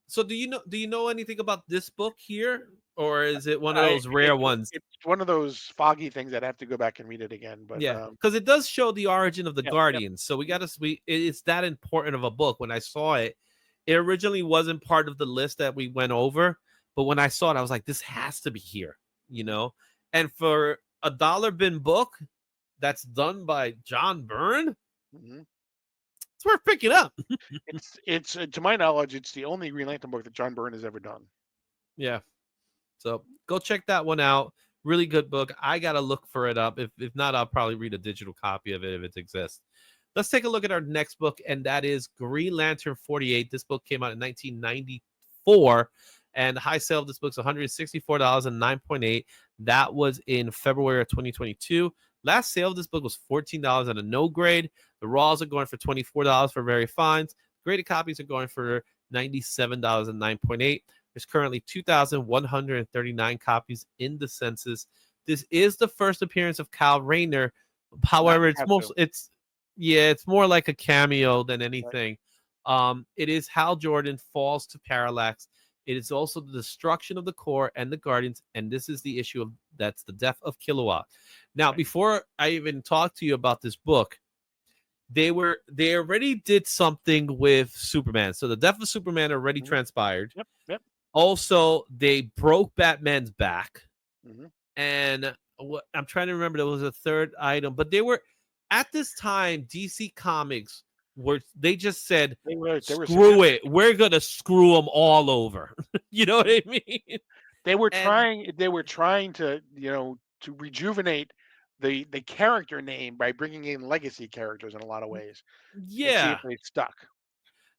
So do you know anything about this book here, or is it one of I those rare ones? it's one of those foggy things I'd have to go back and read it again. But Yeah, because it does show the origin of the yeah, yep, Guardians. So we got to it's that important of a book. When I saw it, it originally wasn't part of the list that we went over, but when I saw it, I was like, this has to be here, you know. And for a dollar bin book that's done by John Byrne, hmm it's worth picking up. it's to my knowledge, it's the only Green Lantern book that John Byrne has ever done. Yeah. So go check that one out. Really good book. I gotta look for it up. If not, I'll probably read a digital copy of it if it exists. Let's take a look at our next book, and that is Green Lantern 48. This book came out in 1994, and the high sale of this book is $164 and 9.8. That was in February of 2022. Last sale of this book was $14 at a no grade. The raws are going for $24 for very fines. Graded copies are going for $97 and 9.8. There's currently 2,139 copies in the census. This is the first appearance of Kyle Rayner. Not However, Katsu, it's more like a cameo than right? anything. It is Hal Jordan falls to Parallax. It is also the destruction of the core and the Guardians, and this is the issue of that's the death of Kilowatt. Now, Right. before I even talk to you about this book, they already did something with Superman. So the death of Superman already Mhm. transpired. Yep. Yep. Also, they broke Batman's back, hmm and I'm trying to remember, there was a third item, but they were at this time DC Comics were they just said They were screw sadistic. it, we're gonna screw them all over. You know what I mean? And They were trying to to rejuvenate the character name by bringing in legacy characters in a lot of ways and see if yeah, they stuck.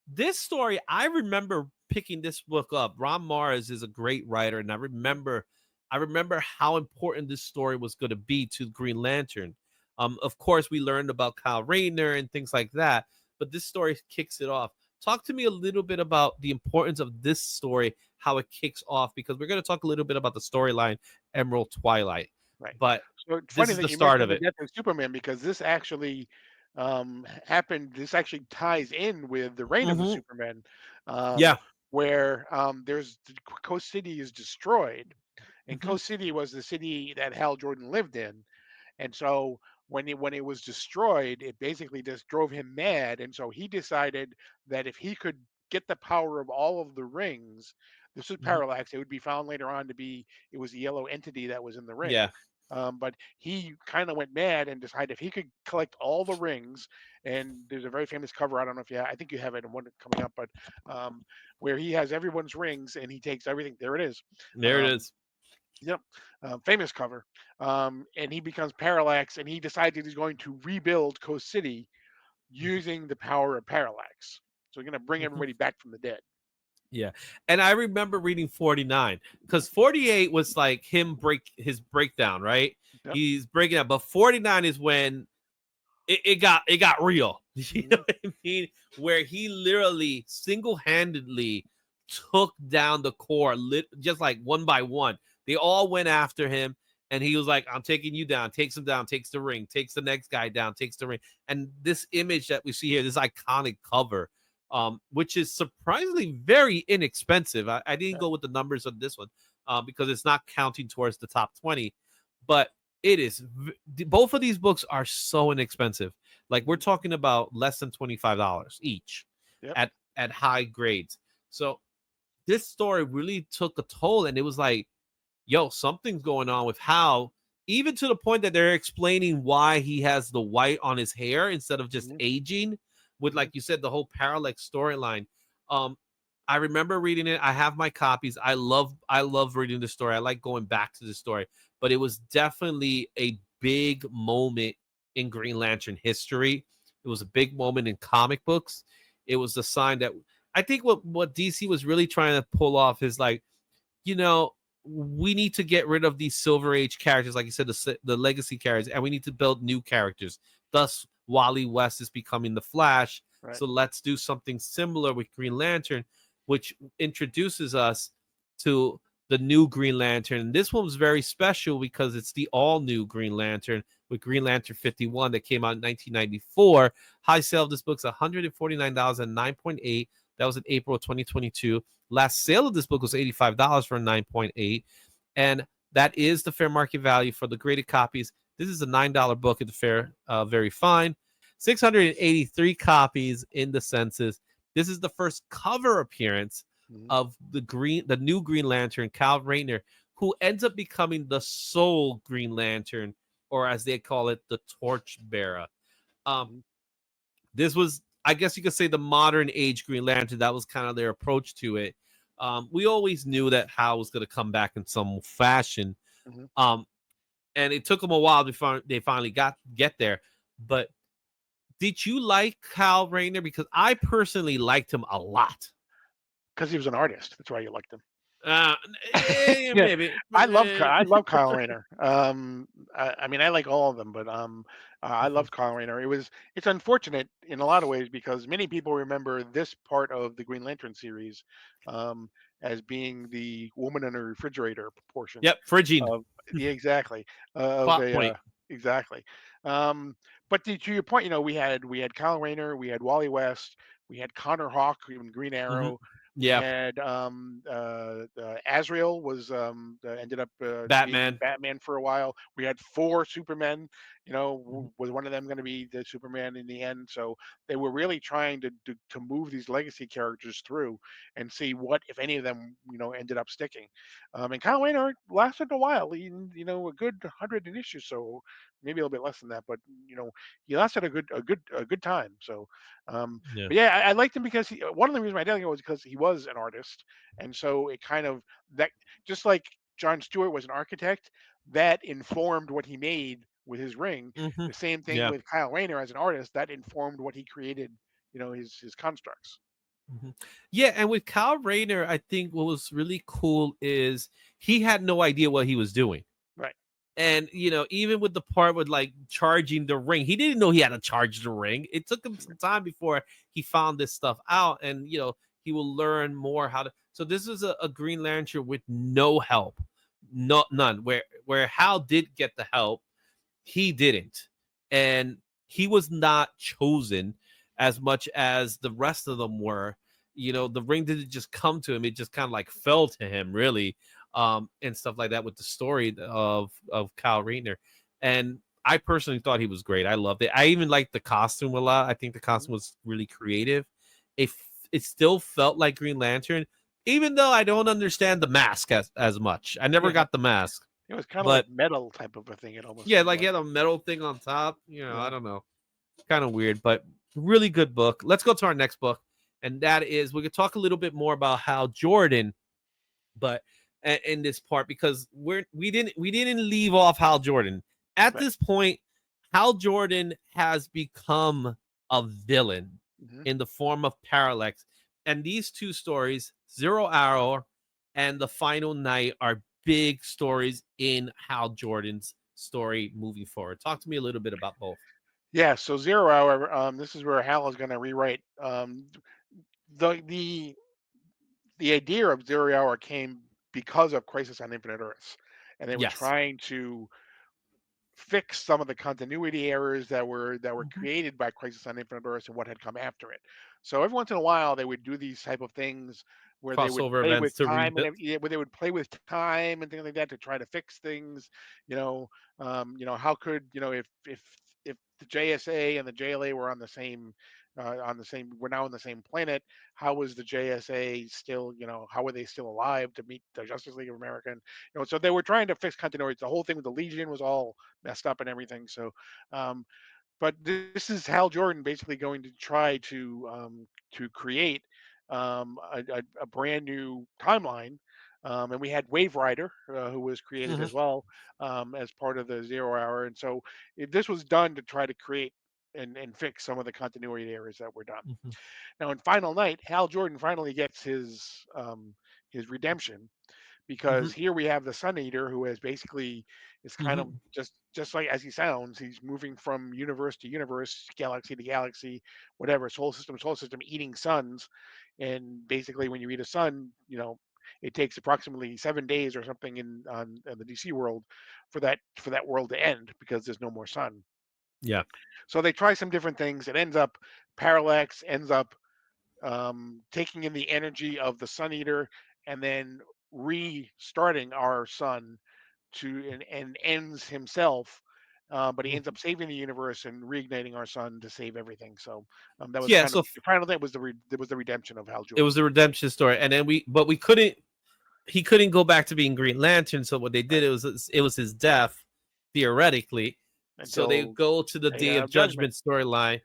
this story, I remember picking this book up. Ron Mars is a great writer, and I remember how important this story was going to be to Green Lantern. Of course, we learned about Kyle Rayner and things like that, but this story kicks it off. Talk to me a little bit about the importance of this story, how it kicks off, because we're going to talk a little bit about the storyline Emerald Twilight, Right. but So it's this funny is that the you start mentioned of the it. death of Superman because this actually happened. This actually ties in with the reign of the Hmm. Superman, um, Yeah. where there's Coast City is destroyed, and Hmm. Coast City was the city that Hal Jordan lived in. And so when it was destroyed, it basically just drove him mad. And so he decided that if he could get the power of all of the rings, this was Hmm. Parallax. It would be found later on to be it was a yellow entity that was in the ring. Yeah. But he kind of went mad and decided if he could collect all the rings, and there's a very famous cover. I don't know if I think you have it in one coming up, but where he has everyone's rings and he takes everything. There it is. There it Um, is. Yep, famous cover. And he becomes Parallax, and he decides that he's going to rebuild Coast City using the power of Parallax. So he's going to bring Mhm. everybody back from the dead. Yeah. And I remember reading 49 because 48 was like him his breakdown, right? Yep. He's breaking out, but 49 is when it got real. You know hmm what I mean? Where he literally single-handedly took down the core just like one by one. They all went after him, and he was like, I'm taking you down, takes him down, takes the ring, takes the next guy down, takes the ring. And this image that we see here, this iconic cover, which is surprisingly very inexpensive. I didn't Yeah. go with the numbers on this one because it's not counting towards the top 20, but It is. Both of these books are so inexpensive. Like we're Mhm. talking about less than $25 each Yep. at high grades. So this story really took a toll, and it was like, yo, something's going on with Hal, even to the point that they're explaining why he has the white on his hair instead of just Mhm. aging, with, Mhm. like you said, the whole parallax storyline. Um, I remember reading it. I have my copies. I love reading the story. I like going back to the story, but it was definitely a big moment in Green Lantern history. It was a big moment in comic books. It was a sign that I think what DC was really trying to pull off is like, you know, we need to get rid of these Silver Age characters, like you said, the legacy characters, and we need to build new characters. Thus, Wally West is becoming the Flash. Right. So let's do something similar with Green Lantern, which introduces us to the new Green Lantern. And this one was very special because it's the all new Green Lantern with Green Lantern 51 that came out in 1994. High sale of this book's $149 and 9.8. That was in April of 2022. Last sale of this book was $85 for a 9.8. And that is the fair market value for the graded copies. This is a $9 book at the fair, very fine. 683 copies in the census. This is the first cover appearance Mhm. of the new Green Lantern, Kyle Rayner, who ends up becoming the sole Green Lantern, or as they call it, the Torch Bearer. Um, Mhm. this was, I guess you could say, the modern age Green Lantern. That was kind of their approach to it. We always knew that Hal was going to come back in some fashion, Mhm. um, and it took them a while before they finally get there. But did you like Hal Rayner? Because I personally liked him a lot. Because he was an artist. That's why you liked him. Uh, Yeah, maybe. I love Kyle Rayner. I mean, I like all of them, but I Mhm. love Kyle Rayner. It's unfortunate in a lot of ways because many people remember this part of the Green Lantern series um, as being the woman in a refrigerator portion Yep, Phrygian. of, yeah, exactly, of Plot a point. exactly. Um, but to your point, we had Kyle Rayner, we had Wally West, we had Connor Hawk in Green Hmm. Arrow. We Yeah, had Azrael was ended up being Batman. Batman for a while. We had four Supermen. Mhm. Was one of them going to be the Superman in the end? So they were really trying to move these legacy characters through and see what, if any of them, ended up sticking. And Kyle Rayner lasted a while, a good 100 issues, so maybe a little bit less than that, but he lasted a good time. So, Yeah. but yeah, I liked him because one of the reasons I did like him was because he was an artist, and so it kind of that just like John Stewart was an architect, that informed what he made with his ring. Hmm. The same thing Yeah. with Kyle Rayner as an artist, that informed what he created, his constructs. Mhm. Yeah, and with Kyle Rayner, I think what was really cool is he had no idea what he was doing. Right. And even with the part with like charging the ring, he didn't know he had to charge the ring. It took him some time before he found this stuff out, and he will learn more how to. So this is a Green Lantern with no help, none. Where Hal did get the help, he didn't, and he was not chosen as much as the rest of them were. The ring didn't just come to him; it just kind of like fell to him, really, and stuff like that. With the story of Kyle Rayner, and I personally thought he was great. I loved it. I even liked the costume a lot. I think the Mhm. costume was really creative. It still felt like Green Lantern, even though I don't understand the mask as much. I never Yeah, got the mask, it was kind of but like metal type of a thing. It almost yeah, seemed like he like. had a metal thing on top. I Yeah. don't know. Kind of weird, but really good book. Let's go to our next book, and that is we could talk a little bit more about Hal Jordan, but in this part because we didn't leave off Hal Jordan. At Right. this point, Hal Jordan has become a villain Hmm. in the form of Parallax, and these two stories, Zero Hour and The Final Night, are big stories in Hal Jordan's story moving forward. Talk to me a little bit about both. Yeah. So Zero Hour. This is where Hal is going to rewrite. The idea of Zero Hour came because of Crisis on Infinite Earths, and they were Yes. trying to fix some of the continuity errors that were Mhm. created by Crisis on Infinite Earths and what had come after it. So every once in a while, they would do these type of things where they would crossover play events with to time and rebuild. yeah, where they would play with time and things like that to try to fix things. You know, how could if the JSA and the JLA were on the same we're now on the same planet, how was the JSA still, how were they still alive to meet the Justice League of America? And, so they were trying to fix continuity. The whole thing with the Legion was all messed up and everything. So, um, but this is Hal Jordan basically going to try to create a brand new timeline. And we had Wave Rider, who was created Mhm, as well, as part of the Zero Hour. And so this was done to try to create and fix some of the continuity errors that were done. mhm, Now, in Final Night, Hal Jordan finally gets his redemption, mhm, because here we have the Sun Eater, who has basically is kind of mhm. just like as he sounds. He's moving from universe to universe, galaxy to galaxy, whatever, solar system, eating suns. And basically, when you eat a sun, it takes approximately 7 days or something in the DC world for that world to end, because there's no more sun. Yeah. So they try some different things. It ends up Parallax ends up taking in the energy of the Sun Eater and then restarting our sun and ends himself. But he ends Mhm. up saving the universe and reigniting our sun to save everything. So that was Yeah, kind of so the final thing was there was the redemption of Hal it was Jordan. the redemption story, and then we couldn't he couldn't go back to being Green Lantern. So what they did, Right. it was his death theoretically. So they Until go to the Day Day of of Judgment. Judgment storyline,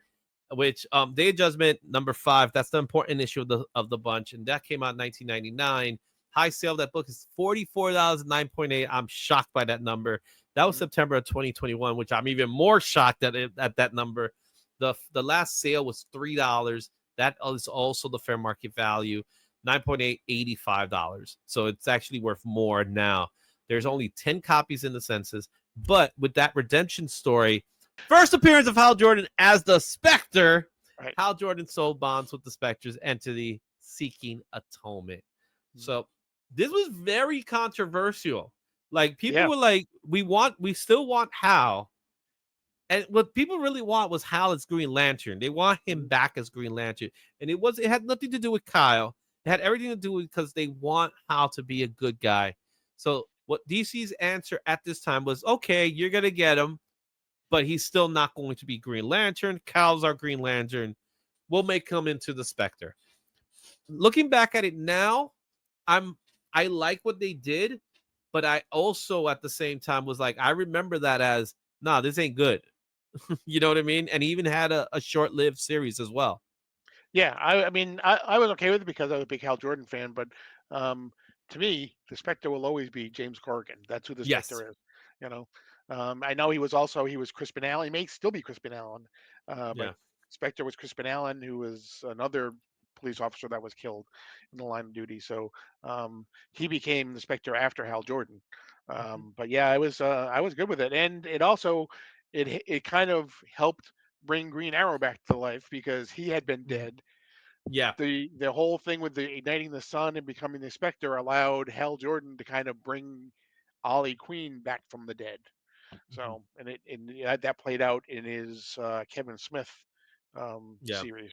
which Day of Judgment number 5. That's the important issue of the bunch, and that came out in 1999. High sale of that book is $44, 9.8. I'm shocked by that number. That was Mhm. September of 2021, which I'm even more shocked at that number. The last sale was $3. That is also the fair market value. 9.8, $85. So it's actually worth more now. There's Mhm. only 10 copies in the census. But with that redemption story, first appearance of Hal Jordan as the Spectre, Right. Hal Jordan sold bonds with the Spectre's entity seeking atonement. Mhm. So this was very controversial. Like people Yeah. were like, we still want Hal, and what people really want was Hal as Green Lantern. They want him Mhm. back as Green Lantern, and it had nothing to do with Kyle. It had everything to do with because they want Hal to be a good guy. So what DC's answer at this time was, okay, you're gonna get him, but he's still not going to be Green Lantern. Kyle's our Green Lantern. We'll make him into the Spectre. Looking back at it now, I'm I like what they did, but I also at the same time was like, I remember that as, nah, this ain't good. You know what I mean? And he even had a short-lived series as well. Yeah, I mean, I was okay with it because I was a big Hal Jordan fan, but um, to me, the Spectre will always be James Corrigan. That's who the Yes. Spectre is. You know, I know he was Crispin Allen. He may still be Crispin Allen, but Yeah. Spectre was Crispin Allen, who was another police officer that was killed in the line of duty. So he became the Spectre after Hal Jordan. Mhm. But yeah, I was good with it, and it also it kind of helped bring Green Arrow back to life because he had been Mhm. dead. Yeah. The whole thing with the igniting the sun and becoming the Spectre allowed Hal Jordan to kind of bring Ollie Queen back from the dead. Mhm. So that played out in his Kevin Smith Yeah. series.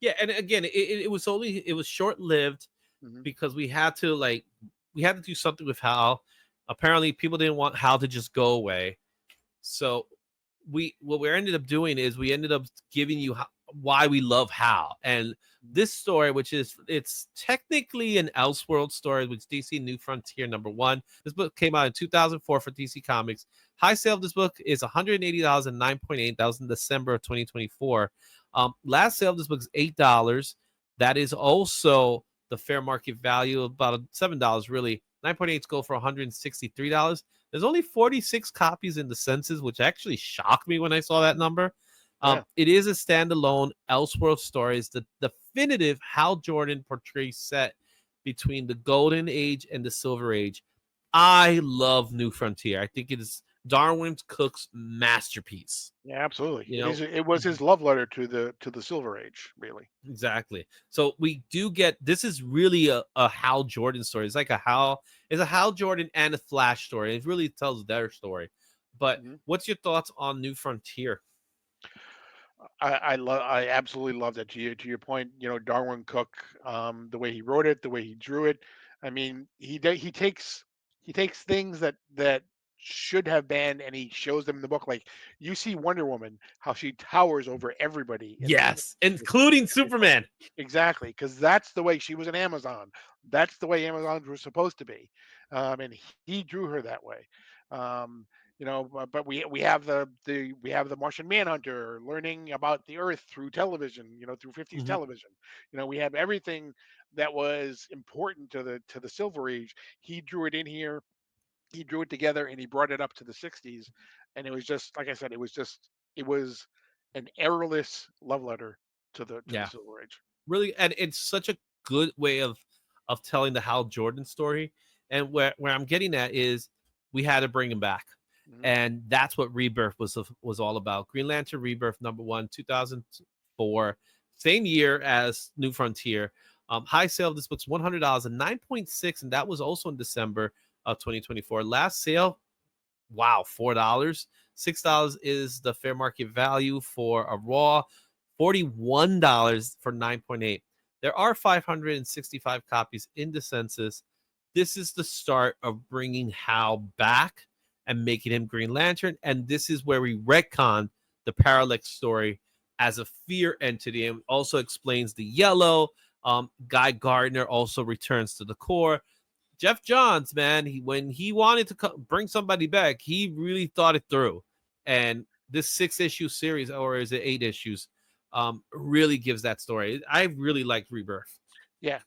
Yeah. And again, it was short-lived Hmm. because we had to do something with Hal. Apparently, people didn't want Hal to just go away. So we ended up doing is we ended up giving you why we love Hal. And this story, which is it's technically an Elseworld story, which DC New Frontier #1. This book came out in 2004 for DC Comics. High sale of this book is $180 and 9.8. That was in December of 2024. Last sale of this book is $8. That is also the fair market value of about $7, really. 9.8 go for $163. There's only 46 copies in the census, which actually shocked me when I saw that number. Yeah, It is a standalone Elseworld story. It's the definitive Hal Jordan portray set between the Golden Age and the Silver Age. I love New Frontier. I think it is Darwin Cook's masterpiece. yeah, absolutely. You know, It was his love letter to the Silver Age, really. exactly. So we do get this is really a Hal Jordan story. It's a Hal Jordan and a Flash story. It really tells their story. But Mhm. what's your thoughts on New Frontier? I absolutely love that. To your point, Darwin Cook, the way he wrote it, the way he drew it. I mean, he takes things that should have been, and he shows them in the book. Like you see Wonder Woman, how she towers over everybody Yes, the including book. Superman. Exactly, because that's the way she was an Amazon. That's the way Amazons were supposed to be, and he drew her that way. Um, but we have we have the Martian Manhunter learning about the Earth through television, through 50s Mhm. television. We have everything that was important to the Silver Age. He drew it in here. He drew it together, and he brought it up to the 60s, and it was just like I said. It was an errorless love letter to the Yeah, Silver Age. really, and it's such a good way of telling the Hal Jordan story. And where I'm getting at is we had to bring him back, Mhm. and that's what Rebirth was all about. Green Lantern Rebirth #1, 2004, same year as New Frontier. High sale of this book's $100 and 9.6, and that was also in December of 2024. Last sale, wow, $4. $6 is the fair market value for a raw, $41 for 9.8. There are 565 copies in the census. This is the start of bringing Hal back and making him Green Lantern. And this is where we retcon the Parallax story as a fear entity, and also explains the yellow. Guy Gardner also returns to the core. Jeff Johns, man, when he wanted to bring somebody back, he really thought it through. And this 6 issue series, or is it 8 issues, really gives that story. I really like Rebirth. Yeah.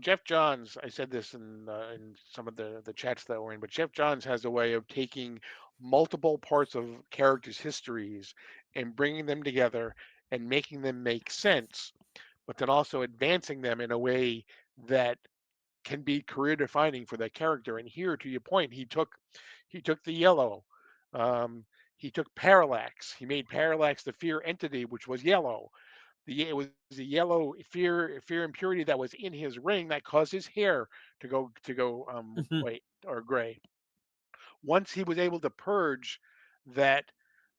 Jeff Johns, I said this in some of the chats that we're in, but Jeff Johns has a way of taking multiple parts of characters' histories and bringing them together and making them make sense, but then also advancing them in a way that can be career defining for that character. And here, to your point, he took the yellow. Um, he took Parallax. He made Parallax the fear entity, which was yellow. It was the yellow fear impurity that was in his ring that caused his hair to go white or gray. Once he was able to purge that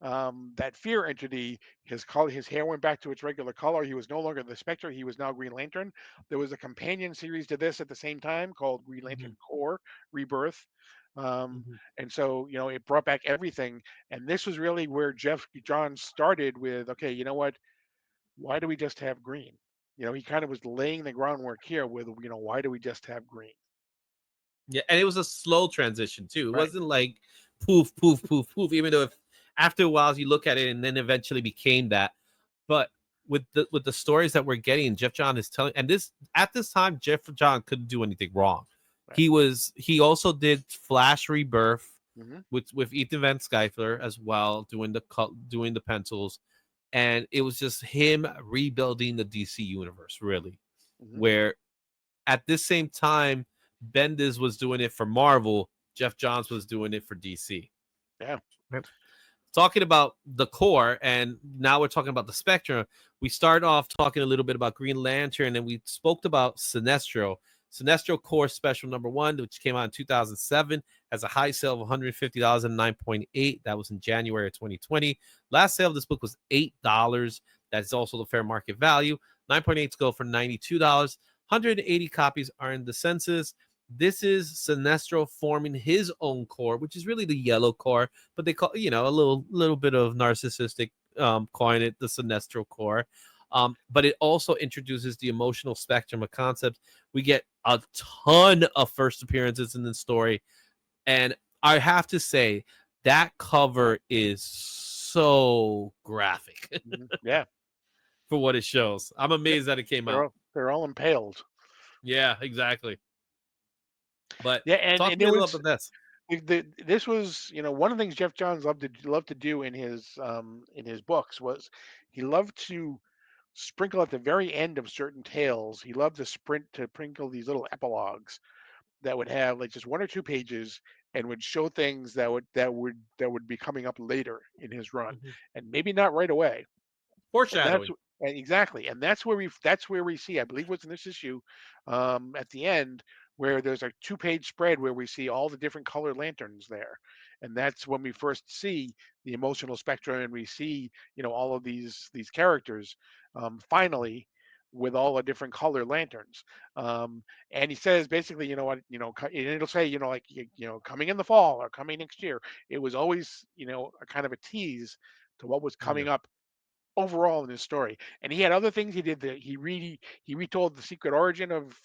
that fear entity, his hair went back to its regular color. He was no longer the Spectre. He was now Green Lantern. There was a companion series to this at the same time called Green Mhm, Lantern Corps Rebirth. Um, mhm. and so, it brought back everything. And this was really where Jeff Johns started with, okay, you know what? Why do we just have green? He kind of was laying the groundwork here with, why do we just have green? Yeah, and it was a slow transition too. It Right. wasn't like poof, poof, poof, poof. Even though if after a while you look at it and then eventually became that, but with the stories that we're getting, Jeff John is telling, and this at this time, Jeff John couldn't do anything wrong. Right. He also did Flash Rebirth Hmm. with Ethan Van Sciver as well, doing the pencils, and it was just him rebuilding the DC universe, really, Hmm. where at this same time, Bendis was doing it for Marvel, Jeff Johns was doing it for DC. Yeah. Right. Talking about the core, and now we're talking about the spectrum. We start off talking a little bit about Green Lantern, and we spoke about Sinestro. Sinestro Core Special #1, which came out in 2007, has a high sale of $150 and 9.8. That was in January of 2020. Last sale of this book was $8. That's also the fair market value. 9.8s go for $92. 180 copies are in the census. This is Sinestro forming his own core, which is really the yellow core, but they call, a little bit of narcissistic, calling it the Sinestro core. But it also introduces the emotional spectrum of concepts. We get a ton of first appearances in the story, and I have to say that cover is so graphic Yeah. for what it shows. I'm Yep. amazed that it came They're out. all they're all impaled. Yeah, exactly. But Yeah, and talk to and me it a little was about this. this was one of the things Jeff Johns loved to do in his books was he loved to sprinkle at the very end of certain tales. He loved to sprinkle these little epilogues that would have like just 1 or 2 pages and would show things that would be coming up later in his run, Mhm. and maybe not right away. And that's Foreshadowing. and exactly, and that's where we see, I believe, what's in this issue, at the end where there's a two-page spread where we see all the different colored lanterns there, and that's when we first see the emotional spectrum, and we see, all of these characters, finally, with all the different color lanterns. And he says basically, and it'll say, like, coming in the fall or coming next year. It was always, a kind of a tease to what was Yeah. coming up overall in his story. And he had other things he did. That he retold the secret origin of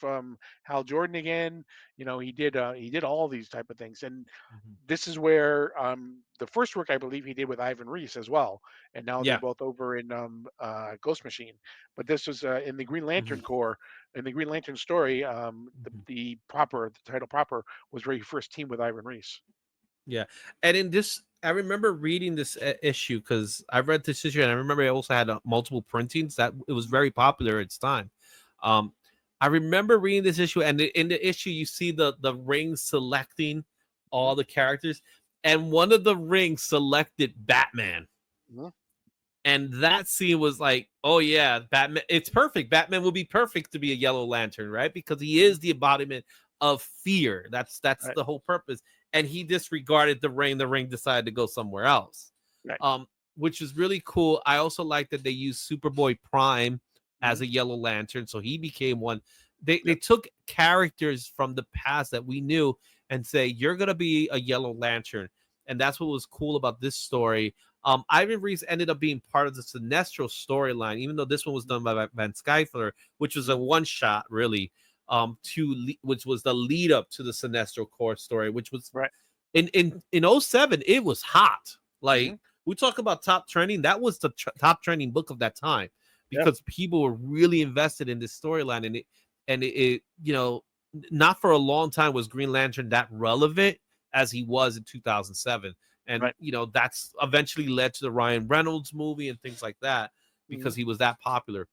Hal Jordan again. He did all these type of things. And Mhm. this is where the first work, I believe, he did with Ivan Reis as well. And now they're Yeah. both over in Ghost Machine. But this was in the Green Mhm. Lantern Corps. In the Green Lantern story, Mhm. the title proper was where he first teamed with Ivan Reis. Yeah, and in this, I remember reading this issue because I read this issue, and I remember it also had multiple printings. That it was very popular at its time. Um, I remember reading this issue, and in the issue, you see the rings selecting Mhm, all the characters, and one of the rings selected Batman. mhm, And that scene was like, oh yeah, Batman. It's perfect. Batman will be perfect to be a Yellow Lantern, right? Because he mhm. is the embodiment of fear. That's Right, the whole purpose. And he disregarded the ring. The ring decided to go somewhere else, right. um, which is really cool. I also like that they used Superboy Prime as Mhm, a Yellow Lantern, so he became one. They yep, took characters from the past that we knew and say you're gonna be a Yellow Lantern, and that's what was cool about this story. Ivan Reis ended up being part of the Sinestro storyline, even though this one was done by Van Skyfler, which was a mhm, one shot, really, which was the lead up to the Sinestro core story, which was right. in '07. It was hot. Mhm, Like we talk about top trending, that was the top trending book of that time yeah, because people were really invested in this storyline, and it not for a long time was Green Lantern that relevant as he was in 2007. And right. that's eventually led to the Ryan Reynolds movie and things like that because Mhm, he was that popular.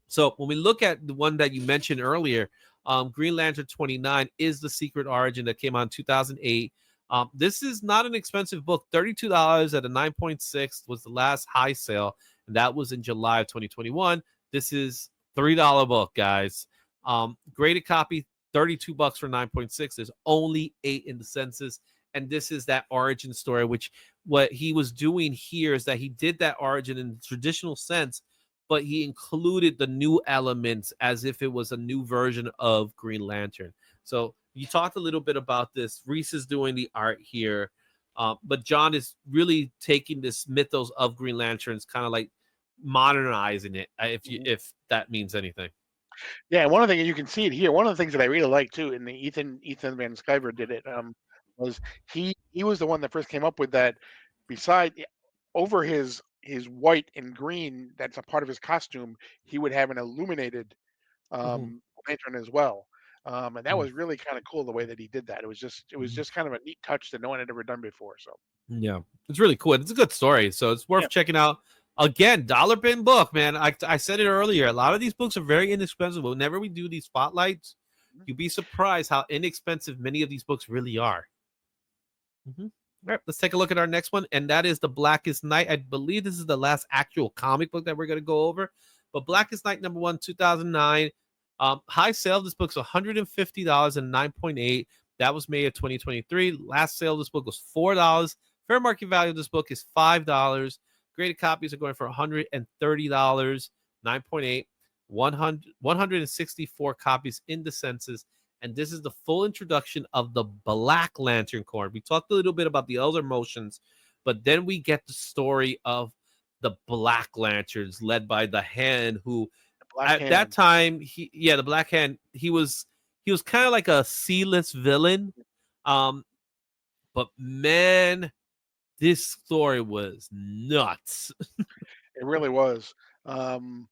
So when we look at the one that you mentioned earlier, Green Lantern 29 is the secret origin that came out in 2008. This is not an expensive book. $32 at a 9.6 was the last high sale, and that was in July of 2021. This is $3 book, guys. Graded copy, $32 for 9.6. There's only 8 in the census, and this is that origin story. Which what he was doing here is that he did that origin in the traditional sense, but he included the new elements as if it was a new version of Green Lantern. So you talked a little bit about this. Reese is doing the art here, but John is really taking this mythos of Green Lanterns, kind of like modernizing it. mhm. If that means anything. Yeah, one of the things you can see it here. One of the things that I really like too, and the Ethan Van Sciver did it, was he was the one that first came up with that. Beside over his white and green, that's a part of his costume. He would have an illuminated Mhm, lantern as well, and that mhm, was really kind of cool the way that he did that. It was just kind of a neat touch that no one had ever done before. So yeah, it's really cool. It's a good story, so it's yeah. worth checking out. Again, dollar bin book, man. I said it earlier. A lot of these books are very inexpensive. Whenever we do these spotlights, Mhm. you'd be surprised how inexpensive many of these books really are. Mhm. All right, let's take a look at our next one, and that is The Blackest Night. I believe this is the last actual comic book that we're going to go over. But Blackest Night number one, 2009. High sale of this book's $150 and 9.8. That was May of 2023. Last sale of this book was $4. Fair market value of this book is $5. Graded copies are going for $130, 9.8, 164 copies in the census, and this is the full introduction of the Black Lantern Corps. We talked a little bit about the other motions, but then we get the story of the Black Lanterns led by the Hand, who The Black at that Hand. time, the Black Hand, he was kind of like a C-list villain. Um, but man, this story was nuts. It really was. Um,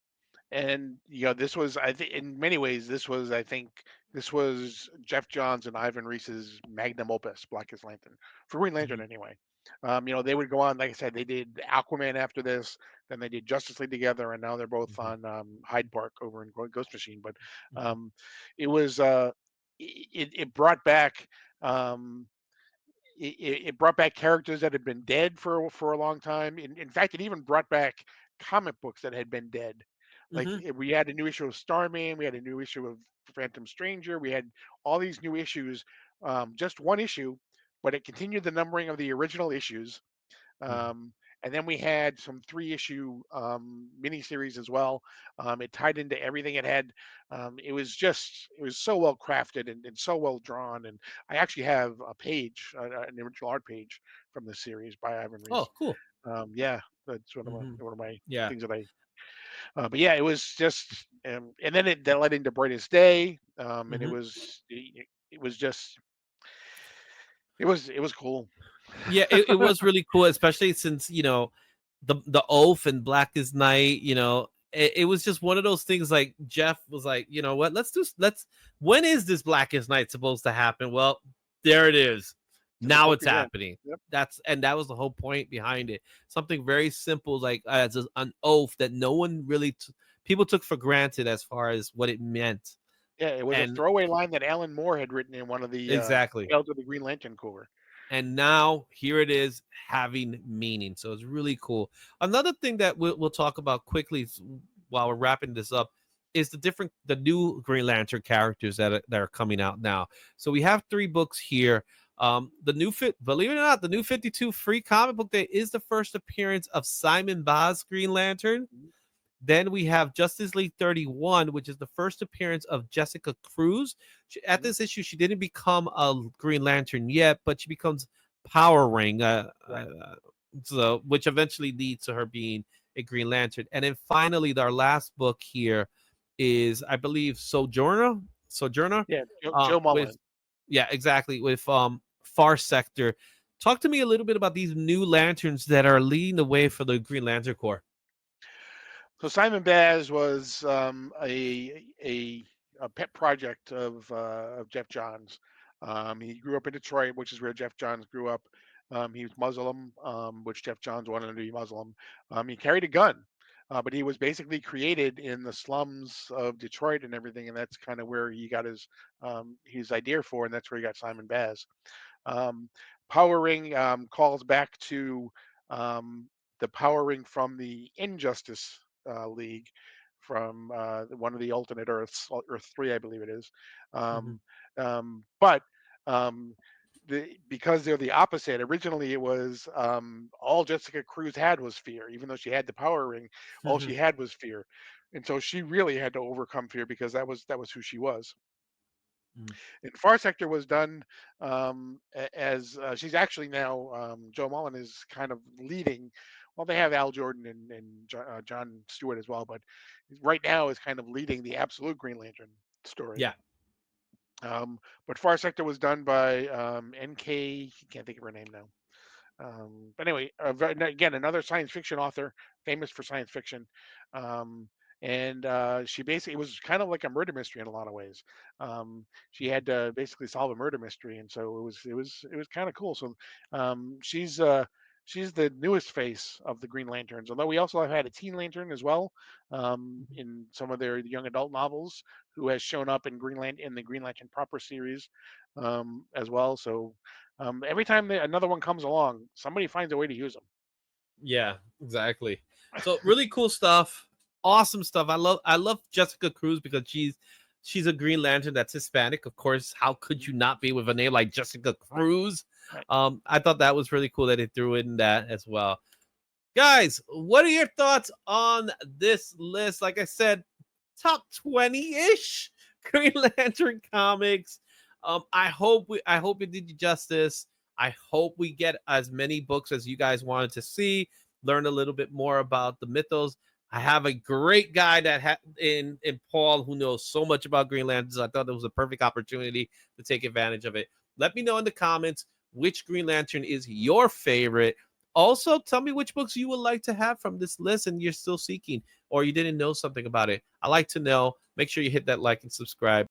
And this was, I think, in many ways, this was Jeff Johns and Ivan Reis's magnum opus, Blackest Lantern, for Green Lantern Mhm, anyway. They would go on, like I said, they did Aquaman after this, then they did Justice League together, and now they're both mhm, on Hyde Park over in Ghost Machine. But mhm, um, it was it brought back um, it brought back characters that had been dead for a long time. In fact, it even brought back comic books that had been dead. Like Hmm. we had a new issue of Starman, we had a new issue of Phantom Stranger, we had all these new issues, just one issue, but it continued the numbering of the original issues. Hmm. Um, and then we had some 3 issue miniseries as well. It tied into everything it had. It was so well crafted and so well drawn. And I actually have a page, an original art page from the series by Ivan Oh, Reese. cool. Yeah, that's Hmm. one of my Yeah. things that I. But yeah, it was just, and then it that led into Brightest Day, and Hmm. it was just it was cool. Yeah, it was really cool, especially since the Oath and Black is Night. It was just one of those things. Like Jeff was like, you know what? Let's. When is this Black is Night supposed to happen? Well, there it is. It's Now supposed it's to be there. happening. Yep. That was the whole point behind it. Something very simple, like as an oath that no one really people took for granted as far as what it meant. Yeah, it was a And throwaway line that Alan Moore had written in one of the exactly. Tales of the Green Lantern cover. And now here it is having meaning. So it's really cool. Another thing that we'll talk about quickly while we're wrapping this up is the new Green Lantern characters that are coming out now. So we have 3 books here. Believe it or not, the new 52 free comic book day is the first appearance of Simon Baz Green Lantern. Then we have Justice League 31, which is the first appearance of Jessica Cruz. At Mhm. this issue, she didn't become a Green Lantern yet, but she becomes Power Ring, Right. so which eventually leads to her being a Green Lantern. And then finally, our last book here is, I believe, Sojourner, Yeah, Joe with Mullen. yeah, exactly, with Far Sector. Talk to me a little bit about these new lanterns that are leading the way for the Green Lantern Corps. So Simon Baz was a pet project of Jeff Johns. He grew up in Detroit, which is where Jeff Johns grew up. He was Muslim, which Jeff Johns wanted him to be Muslim. He carried a gun, but he was basically created in the slums of Detroit and everything, and that's kind of where he got his idea for, and that's where he got Simon Baz. Um, Power Ring calls back to um, the Power Ring from the Injustice League from one of the alternate Earths, Earth 3, I believe it is. Mhm. Um, but um, because they're the opposite, originally it was all Jessica Cruz had was fear. Even though she had the Power Ring, all she had was fear. And so she really had to overcome fear because that was who she was. Mhm. And Far Sector was done as she's actually now Joe Mullen is kind of leading. Well, they have Al Jordan and John Stewart as well, but right now is kind of leading the Absolute Green Lantern story. Yeah. But Far Sector was done by NK. Can't think of her name now. But anyway, again, another science fiction author, famous for science fiction. Um, and she basically, it was kind of like a murder mystery in a lot of ways. She had to basically solve a murder mystery, and so it was kind of cool. So she's the newest face of the Green Lanterns. Although we also have had a Teen Lantern as well in some of their young adult novels, who has shown up in in the Green Lantern proper series as well. So every time another one comes along, somebody finds a way to use them. Yeah, exactly. So really cool stuff. Awesome stuff. I love Jessica Cruz because she's a Green Lantern that's Hispanic. Of course, how could you not be with a name like Jessica Cruz? Right. I thought that was really cool that they threw in that as well. Guys, what are your thoughts on this list? Like I said, top 20-ish Green Lantern comics. I hope it did you justice. I hope we get as many books as you guys wanted to see, learn a little bit more about the mythos. I have a great guy in Paul who knows so much about Green Lanterns. I thought it was a perfect opportunity to take advantage of it. Let me know in the comments which Green Lantern is your favorite. Also, tell me which books you would like to have from this list and you're still seeking, or you didn't know something about it. I like to know. Make sure you hit that like and subscribe.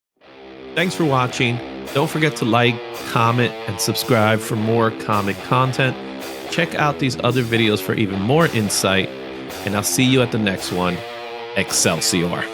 Thanks for watching. Don't forget to like, comment, and subscribe for more comic content. Check out these other videos for even more insight, and I'll see you at the next one. Excelsior.